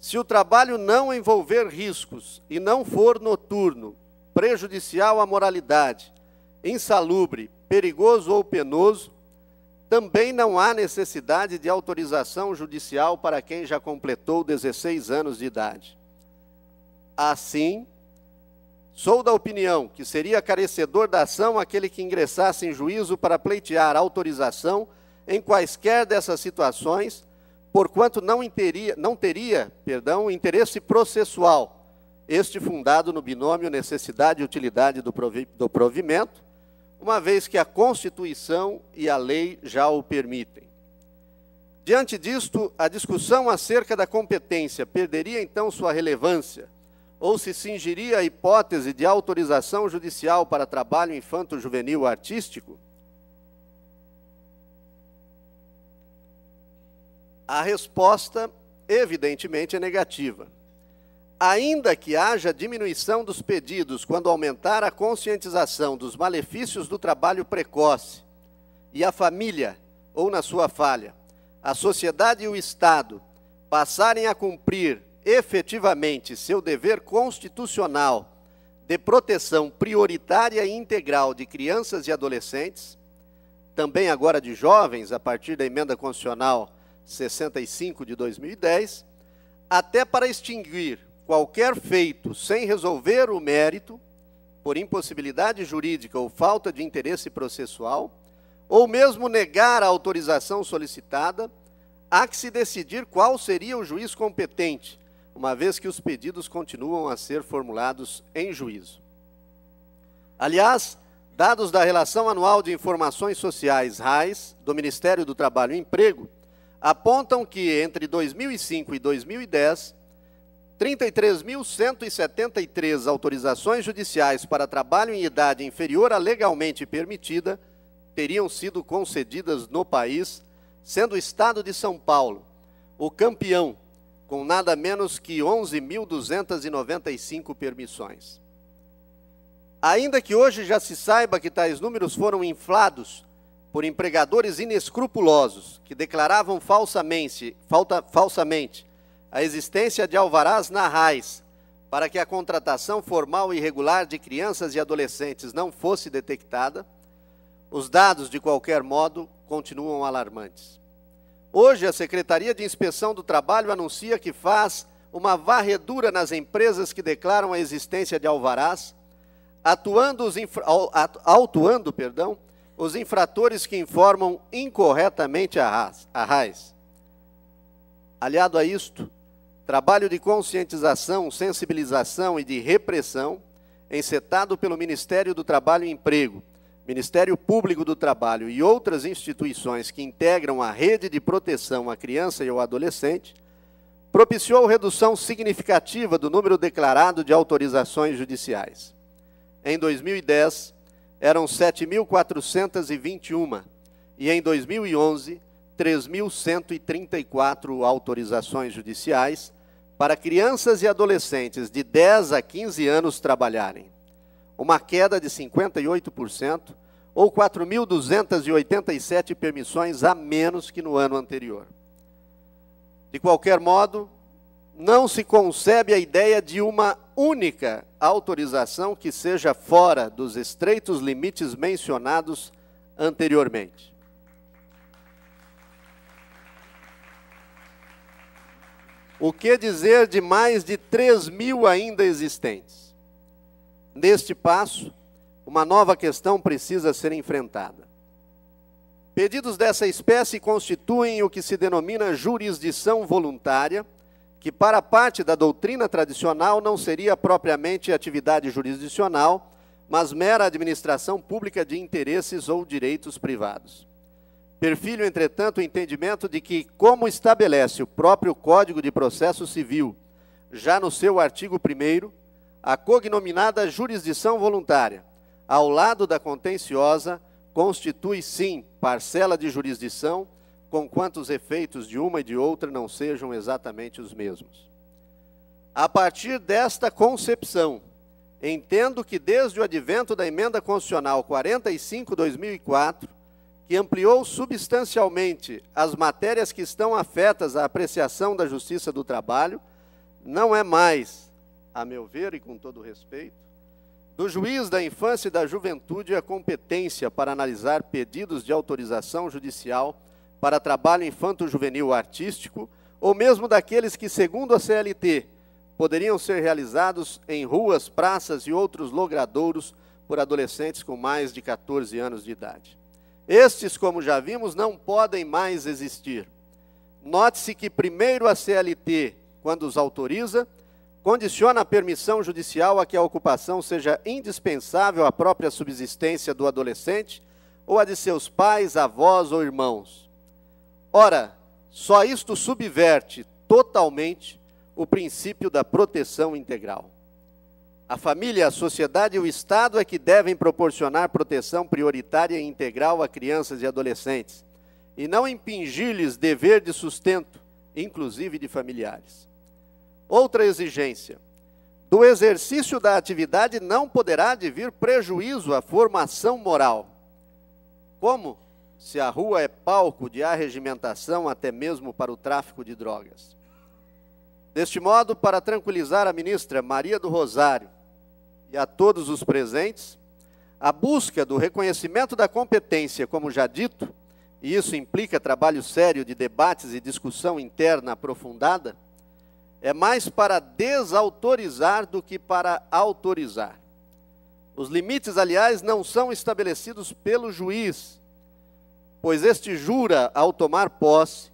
Se o trabalho não envolver riscos e não for noturno, prejudicial à moralidade, insalubre, perigoso ou penoso, também não há necessidade de autorização judicial para quem já completou 16 anos de idade. Assim, sou da opinião que seria carecedor da ação aquele que ingressasse em juízo para pleitear autorização em quaisquer dessas situações, porquanto não teria interesse processual, este fundado no binômio necessidade e utilidade do provimento, uma vez que a Constituição e a lei já o permitem. Diante disto, a discussão acerca da competência perderia então sua relevância, ou se cingiria a hipótese de autorização judicial para trabalho infanto-juvenil artístico? A resposta, evidentemente, é negativa. Ainda que haja diminuição dos pedidos quando aumentar a conscientização dos malefícios do trabalho precoce, e a família, ou na sua falha, a sociedade e o Estado passarem a cumprir efetivamente seu dever constitucional de proteção prioritária e integral de crianças e adolescentes, também agora de jovens, a partir da Emenda Constitucional 65 de 2010, até para extinguir qualquer feito sem resolver o mérito, por impossibilidade jurídica ou falta de interesse processual, ou mesmo negar a autorização solicitada, há que se decidir qual seria o juiz competente, uma vez que os pedidos continuam a ser formulados em juízo. Aliás, dados da Relação Anual de Informações Sociais, RAIS, do Ministério do Trabalho e Emprego, apontam que entre 2005 e 2010, 33.173 autorizações judiciais para trabalho em idade inferior à legalmente permitida teriam sido concedidas no país, sendo o Estado de São Paulo o campeão, com nada menos que 11.295 permissões. Ainda que hoje já se saiba que tais números foram inflados por empregadores inescrupulosos que declaravam falsamente a existência de alvarás na RAIS para que a contratação formal e irregular de crianças e adolescentes não fosse detectada, os dados, de qualquer modo, continuam alarmantes. Hoje, a Secretaria de Inspeção do Trabalho anuncia que faz uma varredura nas empresas que declaram a existência de alvarás, autuando os infratores que informam incorretamente a RAIS. Aliado a isto, trabalho de conscientização, sensibilização e de repressão, encetado pelo Ministério do Trabalho e Emprego, Ministério Público do Trabalho e outras instituições que integram a rede de proteção à criança e ao adolescente, propiciou redução significativa do número declarado de autorizações judiciais. Em 2010, eram 7.421 e em 2011, 3.134 autorizações judiciais para crianças e adolescentes de 10 a 15 anos trabalharem, uma queda de 58%, ou 4.287 permissões a menos que no ano anterior. De qualquer modo, não se concebe a ideia de uma única autorização que seja fora dos estreitos limites mencionados anteriormente. O que dizer de mais de 3.000 ainda existentes? Neste passo, uma nova questão precisa ser enfrentada. Pedidos dessa espécie constituem o que se denomina jurisdição voluntária, que para parte da doutrina tradicional não seria propriamente atividade jurisdicional, mas mera administração pública de interesses ou direitos privados. Perfilho, entretanto, o entendimento de que, como estabelece o próprio Código de Processo Civil, já no seu artigo 1º, a cognominada jurisdição voluntária, ao lado da contenciosa, constitui, sim, parcela de jurisdição, conquanto os efeitos de uma e de outra não sejam exatamente os mesmos. A partir desta concepção, entendo que desde o advento da Emenda Constitucional 45/2004, que ampliou substancialmente as matérias que estão afetas à apreciação da Justiça do Trabalho, não é mais, a meu ver e com todo respeito, do juiz da infância e da juventude a competência para analisar pedidos de autorização judicial para trabalho infanto-juvenil artístico, ou mesmo daqueles que, segundo a CLT, poderiam ser realizados em ruas, praças e outros logradouros por adolescentes com mais de 14 anos de idade. Estes, como já vimos, não podem mais existir. Note-se que primeiro a CLT, quando os autoriza, condiciona a permissão judicial a que a ocupação seja indispensável à própria subsistência do adolescente ou a de seus pais, avós ou irmãos. Ora, só isto subverte totalmente o princípio da proteção integral. A família, a sociedade e o Estado é que devem proporcionar proteção prioritária e integral a crianças e adolescentes, e não impingir-lhes dever de sustento, inclusive de familiares. Outra exigência: do exercício da atividade não poderá advir prejuízo à formação moral. Como? Se a rua é palco de arregimentação até mesmo para o tráfico de drogas. Deste modo, para tranquilizar a ministra Maria do Rosário e a todos os presentes, a busca do reconhecimento da competência, como já dito, e isso implica trabalho sério de debates e discussão interna aprofundada, é mais para desautorizar do que para autorizar. Os limites, aliás, não são estabelecidos pelo juiz, pois este jura, ao tomar posse,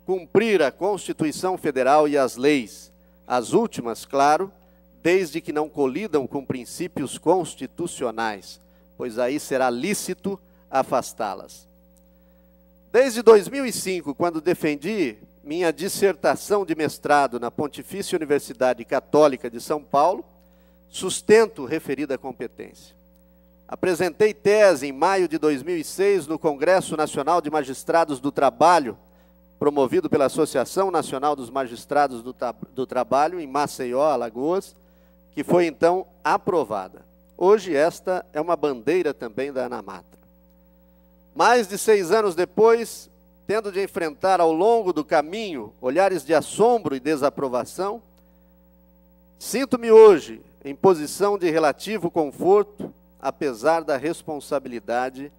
cumprir a Constituição Federal e as leis, as últimas, claro, desde que não colidam com princípios constitucionais, pois aí será lícito afastá-las. Desde 2005, quando defendi minha dissertação de mestrado na Pontifícia Universidade Católica de São Paulo, sustento referida competência. Apresentei tese em maio de 2006 no Congresso Nacional de Magistrados do Trabalho, promovido pela Associação Nacional dos Magistrados do Trabalho, em Maceió, Alagoas, que foi então aprovada. Hoje esta é uma bandeira também da ANAMATRA. Mais de 6 anos depois, tendo de enfrentar ao longo do caminho olhares de assombro e desaprovação, sinto-me hoje em posição de relativo conforto, apesar da responsabilidade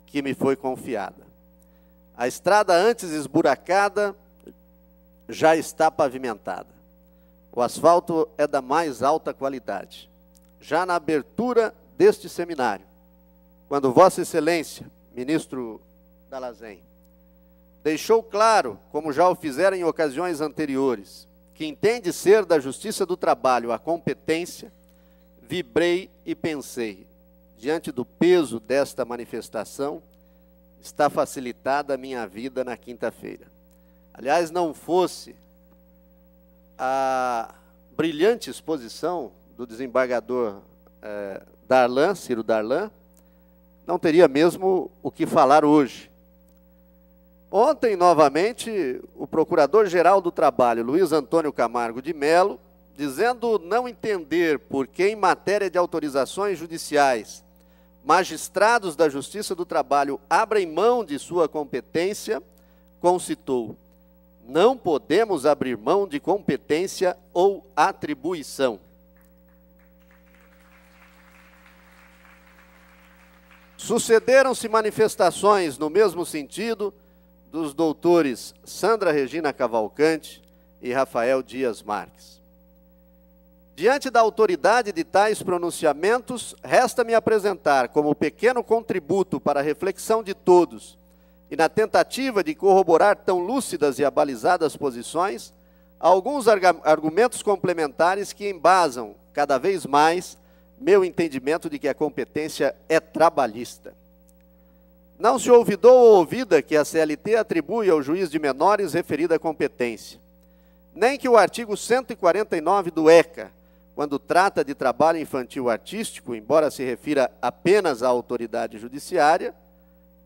que me foi confiada. A estrada antes esburacada já está pavimentada. O asfalto é da mais alta qualidade. Já na abertura deste seminário, quando Vossa Excelência, ministro Dall'Asen, deixou claro, como já o fizeram em ocasiões anteriores, que entende ser da Justiça do Trabalho a competência, vibrei e pensei, diante do peso desta manifestação, está facilitada a minha vida na quinta-feira. Aliás, não fosse a brilhante exposição do desembargador Ciro Darlan, não teria mesmo o que falar hoje. Ontem, novamente, o Procurador-Geral do Trabalho, Luiz Antônio Camargo de Mello, dizendo não entender por que, em matéria de autorizações judiciais, magistrados da Justiça do Trabalho abrem mão de sua competência, concitou: não podemos abrir mão de competência ou atribuição. Sucederam-se manifestações no mesmo sentido dos doutores Sandra Regina Cavalcante e Rafael Dias Marques. Diante da autoridade de tais pronunciamentos, resta-me apresentar como pequeno contributo para a reflexão de todos e na tentativa de corroborar tão lúcidas e abalizadas posições, alguns argumentos complementares que embasam cada vez mais meu entendimento de que a competência é trabalhista. Não se ouvidou ou ouvida que a CLT atribui ao juiz de menores referida competência, nem que o artigo 149 do ECA, quando trata de trabalho infantil artístico, embora se refira apenas à autoridade judiciária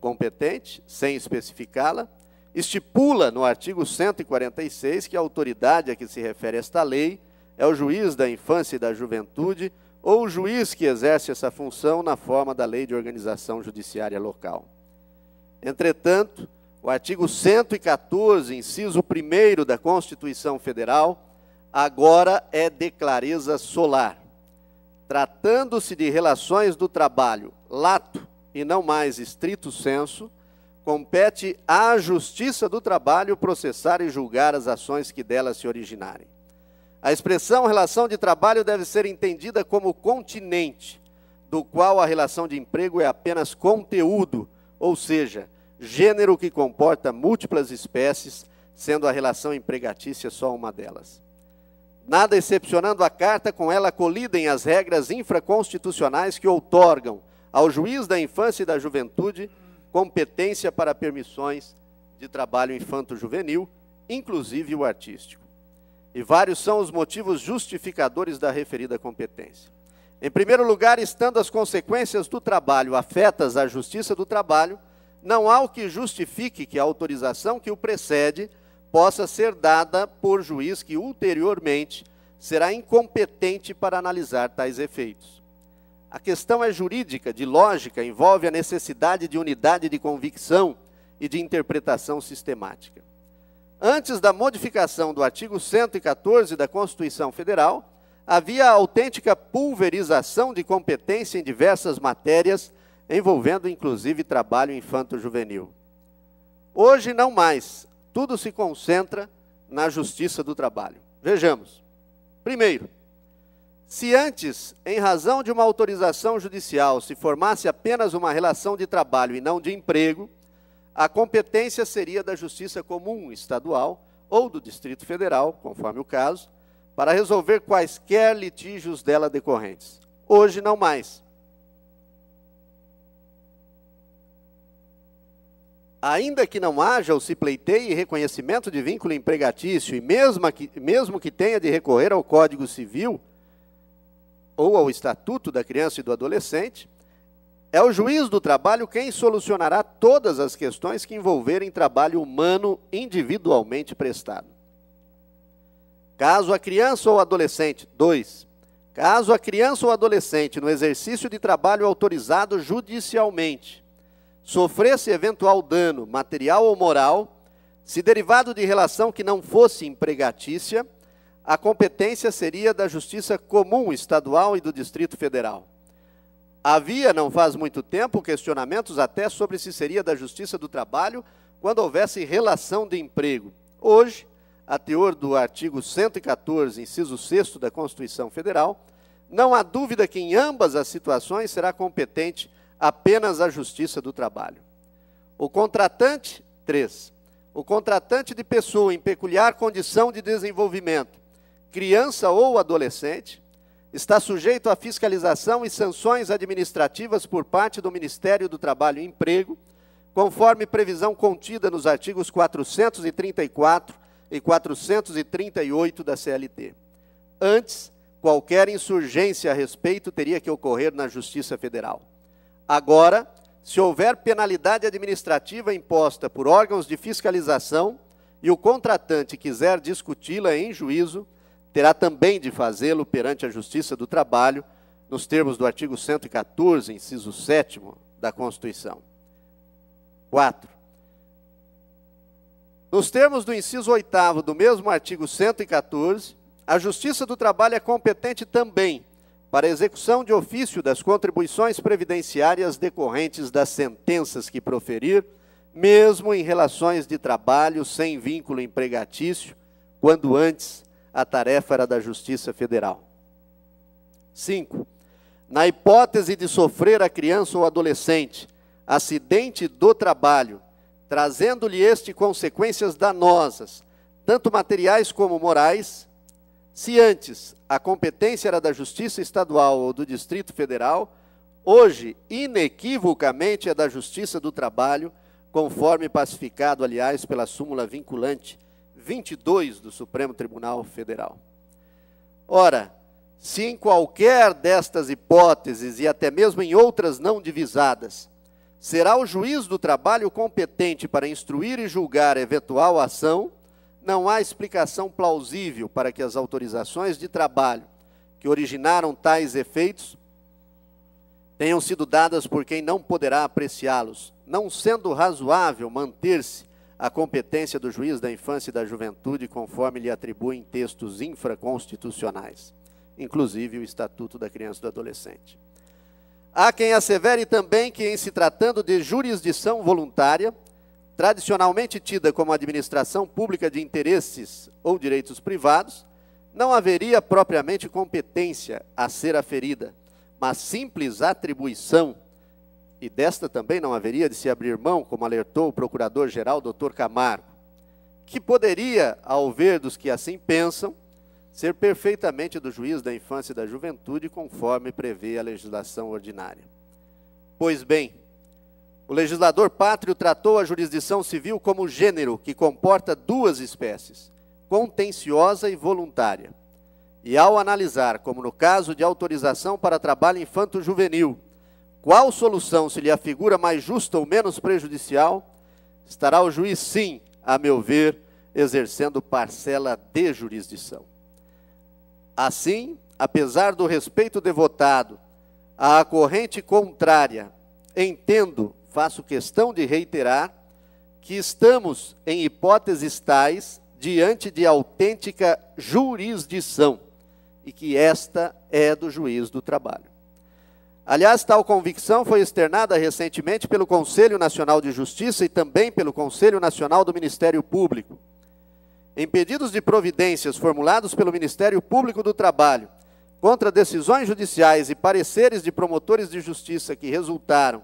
competente, sem especificá-la, estipula no artigo 146 que a autoridade a que se refere esta lei é o juiz da infância e da juventude ou o juiz que exerce essa função na forma da Lei de Organização Judiciária Local. Entretanto, o artigo 114, inciso 1º da Constituição Federal, agora é de clareza solar. Tratando-se de relações do trabalho, lato e não mais estrito sensu, compete à Justiça do Trabalho processar e julgar as ações que delas se originarem. A expressão relação de trabalho deve ser entendida como continente, do qual a relação de emprego é apenas conteúdo, ou seja, gênero que comporta múltiplas espécies, sendo a relação empregatícia só uma delas. Nada excepcionando a carta, com ela colidem as regras infraconstitucionais que outorgam ao juiz da infância e da juventude competência para permissões de trabalho infanto-juvenil, inclusive o artístico. E vários são os motivos justificadores da referida competência. Em primeiro lugar, estando as consequências do trabalho afetas à Justiça do Trabalho, não há o que justifique que a autorização que o precede possa ser dada por juiz que ulteriormente será incompetente para analisar tais efeitos. A questão é jurídica, de lógica, envolve a necessidade de unidade de convicção e de interpretação sistemática. Antes da modificação do artigo 114 da Constituição Federal, havia a autêntica pulverização de competência em diversas matérias, envolvendo inclusive trabalho infanto-juvenil. Hoje não mais, tudo se concentra na Justiça do Trabalho. Vejamos. Primeiro, se antes, em razão de uma autorização judicial, se formasse apenas uma relação de trabalho e não de emprego, a competência seria da Justiça Comum Estadual ou do Distrito Federal, conforme o caso, para resolver quaisquer litígios dela decorrentes. Hoje, não mais. Ainda que não haja ou se pleiteie reconhecimento de vínculo empregatício, e mesmo que tenha de recorrer ao Código Civil ou ao Estatuto da Criança e do Adolescente, é o juiz do trabalho quem solucionará todas as questões que envolverem trabalho humano individualmente prestado. Caso a criança ou adolescente, 2. Caso a criança ou adolescente, no exercício de trabalho autorizado judicialmente, sofresse eventual dano material ou moral, se derivado de relação que não fosse empregatícia, a competência seria da Justiça Comum Estadual e do Distrito Federal. Havia, não faz muito tempo, questionamentos até sobre se seria da Justiça do Trabalho quando houvesse relação de emprego. Hoje, a teor do artigo 114, inciso 6º da Constituição Federal, não há dúvida que em ambas as situações será competente apenas a Justiça do Trabalho. O contratante, 3. O contratante de pessoa em peculiar condição de desenvolvimento, criança ou adolescente, está sujeito à fiscalização e sanções administrativas por parte do Ministério do Trabalho e Emprego, conforme previsão contida nos artigos 434 e 438 da CLT. Antes, qualquer insurgência a respeito teria que ocorrer na Justiça Federal. Agora, se houver penalidade administrativa imposta por órgãos de fiscalização e o contratante quiser discuti-la em juízo, terá também de fazê-lo perante a Justiça do Trabalho, nos termos do artigo 114, inciso 7º da Constituição. 4. Nos termos do inciso 8º do mesmo artigo 114, a Justiça do Trabalho é competente também para a execução de ofício das contribuições previdenciárias decorrentes das sentenças que proferir, mesmo em relações de trabalho sem vínculo empregatício, quando antes a tarefa era da Justiça Federal. 5. Na hipótese de sofrer a criança ou adolescente acidente do trabalho, trazendo-lhe este consequências danosas, tanto materiais como morais, se antes a competência era da Justiça Estadual ou do Distrito Federal, hoje, inequivocamente, é da Justiça do Trabalho, conforme pacificado, aliás, pela súmula vinculante 22 do Supremo Tribunal Federal. Ora, se em qualquer destas hipóteses, e até mesmo em outras não divisadas, será o juiz do trabalho competente para instruir e julgar eventual ação, não há explicação plausível para que as autorizações de trabalho que originaram tais efeitos tenham sido dadas por quem não poderá apreciá-los, não sendo razoável manter-se a competência do juiz da infância e da juventude, conforme lhe atribuem textos infraconstitucionais, inclusive o Estatuto da Criança e do Adolescente. Há quem assevere também que, em se tratando de jurisdição voluntária, tradicionalmente tida como administração pública de interesses ou direitos privados, não haveria propriamente competência a ser aferida, mas simples atribuição, e desta também não haveria de se abrir mão, como alertou o Procurador-Geral Dr. Camargo, que poderia, ao ver dos que assim pensam, ser perfeitamente do juiz da infância e da juventude, conforme prevê a legislação ordinária. Pois bem, o legislador pátrio tratou a jurisdição civil como gênero que comporta duas espécies, contenciosa e voluntária. E ao analisar, como no caso de autorização para trabalho infanto-juvenil, qual solução se lhe afigura mais justa ou menos prejudicial, estará o juiz, sim, a meu ver, exercendo parcela de jurisdição. Assim, apesar do respeito devotado à corrente contrária, entendo, faço questão de reiterar, que estamos em hipóteses tais diante de autêntica jurisdição e que esta é do juiz do trabalho. Aliás, tal convicção foi externada recentemente pelo Conselho Nacional de Justiça e também pelo Conselho Nacional do Ministério Público. Em pedidos de providências formulados pelo Ministério Público do Trabalho contra decisões judiciais e pareceres de promotores de justiça que resultaram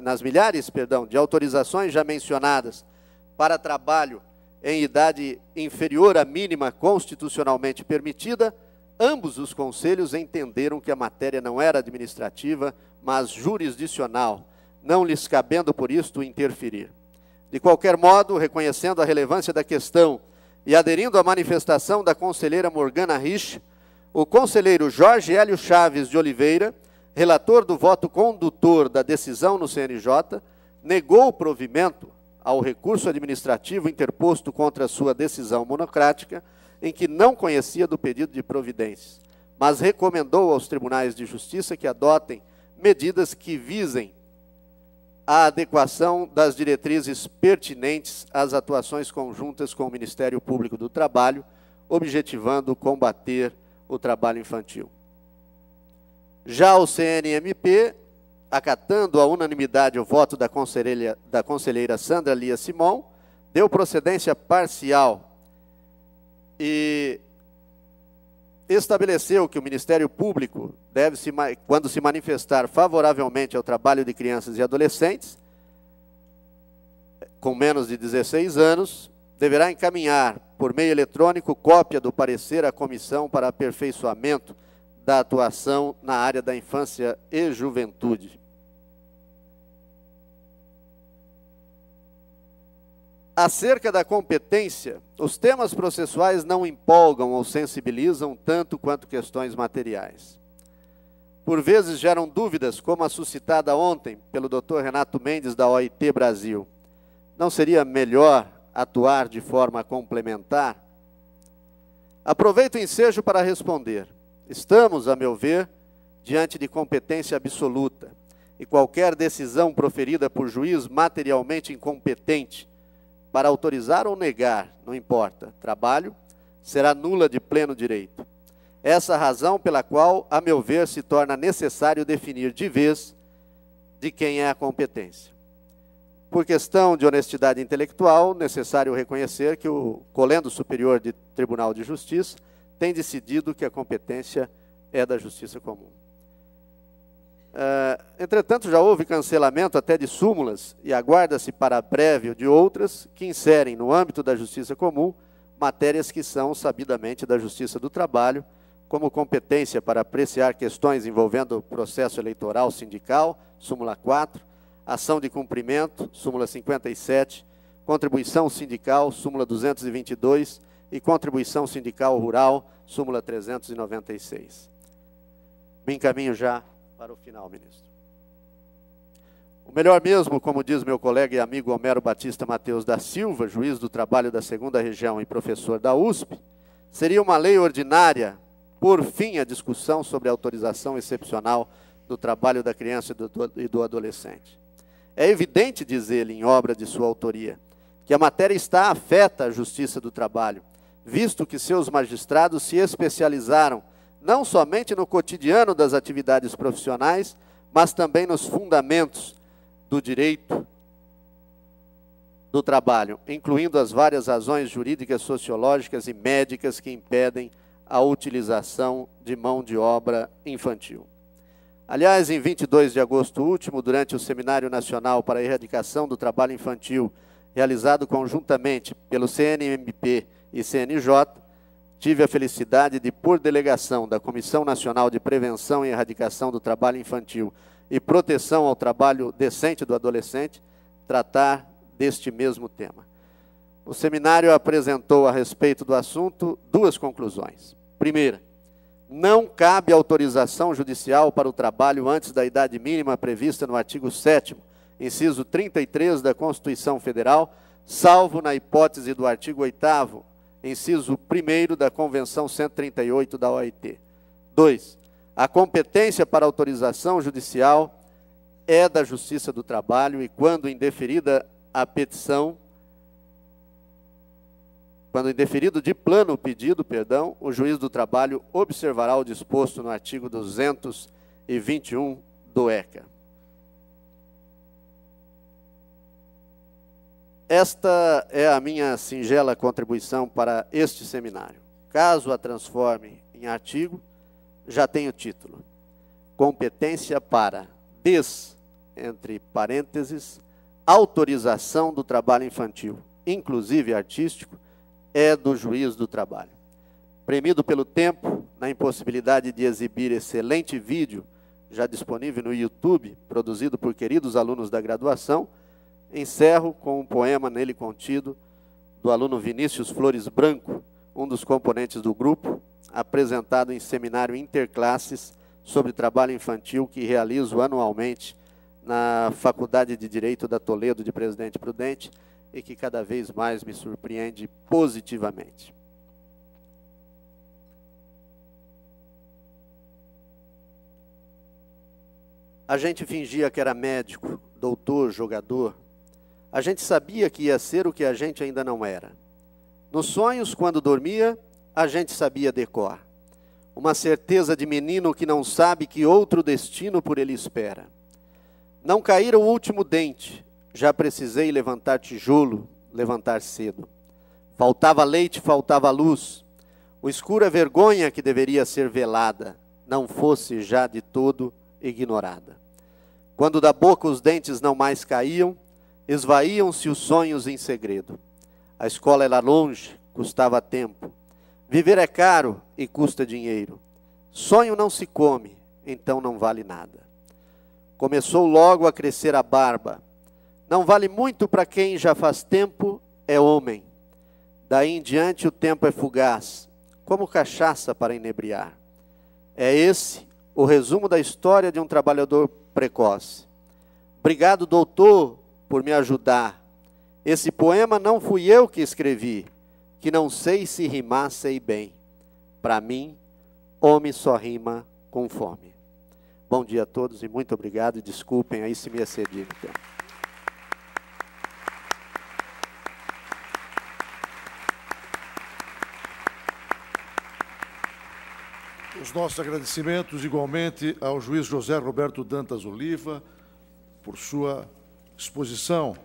nas milhares de autorizações já mencionadas para trabalho em idade inferior à mínima constitucionalmente permitida, ambos os conselhos entenderam que a matéria não era administrativa, mas jurisdicional, não lhes cabendo por isto interferir. De qualquer modo, reconhecendo a relevância da questão e aderindo à manifestação da conselheira Morgana Rich, o conselheiro Jorge Hélio Chaves de Oliveira, relator do voto condutor da decisão no CNJ, negou o provimento ao recurso administrativo interposto contra sua decisão monocrática, em que não conhecia do pedido de providências, mas recomendou aos tribunais de justiça que adotem medidas que visem a adequação das diretrizes pertinentes às atuações conjuntas com o Ministério Público do Trabalho, objetivando combater o trabalho infantil. Já o CNMP, acatando a unanimidade o voto da conselheira Sandra Lia Simon, deu procedência parcial e estabeleceu que o Ministério Público deve, quando se manifestar favoravelmente ao trabalho de crianças e adolescentes, com menos de 16 anos, deverá encaminhar, por meio eletrônico, cópia do parecer à Comissão para Aperfeiçoamento da Atuação na área da Infância e Juventude. Acerca da competência, os temas processuais não empolgam ou sensibilizam tanto quanto questões materiais. Por vezes geram dúvidas, como a suscitada ontem pelo Dr. Renato Mendes, da OIT Brasil. Não seria melhor atuar de forma complementar? Aproveito o ensejo para responder. Estamos, a meu ver, diante de competência absoluta, e qualquer decisão proferida por juiz materialmente incompetente para autorizar ou negar, não importa, trabalho, será nula de pleno direito. Essa a razão pela qual, a meu ver, se torna necessário definir de vez de quem é a competência. Por questão de honestidade intelectual, necessário reconhecer que o Colendo Superior de Tribunal de Justiça tem decidido que a competência é da Justiça Comum. Entretanto, já houve cancelamento até de súmulas e aguarda-se para breve de outras que inserem no âmbito da Justiça Comum matérias que são sabidamente da Justiça do Trabalho, como competência para apreciar questões envolvendo processo eleitoral sindical, súmula 4, ação de cumprimento, súmula 57, contribuição sindical, súmula 222 e contribuição sindical rural, súmula 396. Me encaminho já para o final, ministro. O melhor mesmo, como diz meu colega e amigo Homero Batista Mateus da Silva, juiz do trabalho da 2ª Região e professor da USP, seria uma lei ordinária, por fim, a discussão sobre a autorização excepcional do trabalho da criança e do adolescente. É evidente, diz ele, em obra de sua autoria, que a matéria está afeta à Justiça do Trabalho, visto que seus magistrados se especializaram não somente no cotidiano das atividades profissionais, mas também nos fundamentos do direito do trabalho, incluindo as várias razões jurídicas, sociológicas e médicas que impedem a utilização de mão de obra infantil. Aliás, em 22 de agosto último, durante o Seminário Nacional para a Erradicação do Trabalho Infantil, realizado conjuntamente pelo CNMP e CNJ, tive a felicidade de, por delegação da Comissão Nacional de Prevenção e Erradicação do Trabalho Infantil e Proteção ao Trabalho Decente do Adolescente, tratar deste mesmo tema. O seminário apresentou a respeito do assunto 2 conclusões. Primeira, não cabe autorização judicial para o trabalho antes da idade mínima prevista no artigo 7º, inciso 33 da Constituição Federal, salvo na hipótese do artigo 8º, inciso 1º da Convenção 138 da OIT. 2. A competência para autorização judicial é da Justiça do Trabalho e, quando indeferida a petição, quando indeferido de plano o pedido, o juiz do trabalho observará o disposto no artigo 221 do ECA. Esta é a minha singela contribuição para este seminário. Caso a transforme em artigo, já tem o título: Competência para entre parênteses, autorização do trabalho infantil, inclusive artístico, é do juiz do trabalho. Premido pelo tempo, na impossibilidade de exibir excelente vídeo, já disponível no YouTube, produzido por queridos alunos da graduação, encerro com um poema nele contido, do aluno Vinícius Flores Branco, um dos componentes do grupo, apresentado em seminário interclasses sobre trabalho infantil que realizo anualmente na Faculdade de Direito da Toledo de Presidente Prudente e que cada vez mais me surpreende positivamente. A gente fingia que era médico, doutor, jogador. A gente sabia que ia ser o que a gente ainda não era. Nos sonhos, quando dormia, a gente sabia decor. Uma certeza de menino que não sabe que outro destino por ele espera. Não caíra o último dente, já precisei levantar tijolo, levantar cedo. Faltava leite, faltava luz. O escuro é vergonha que deveria ser velada, não fosse já de todo ignorada. Quando da boca os dentes não mais caíam, esvaíam-se os sonhos em segredo. A escola era longe, custava tempo. Viver é caro e custa dinheiro. Sonho não se come, então não vale nada. Começou logo a crescer a barba. Não vale muito para quem já faz tempo, é homem. Daí em diante o tempo é fugaz, como cachaça para inebriar. É esse o resumo da história de um trabalhador precoce. Obrigado, doutor, por me ajudar. Esse poema não fui eu que escrevi, que não sei se rimar sei bem. Para mim, homem só rima com fome. Bom dia a todos e muito obrigado. E desculpem aí se me excedi no tempo. Os nossos agradecimentos igualmente ao juiz José Roberto Dantas Oliva por sua exposição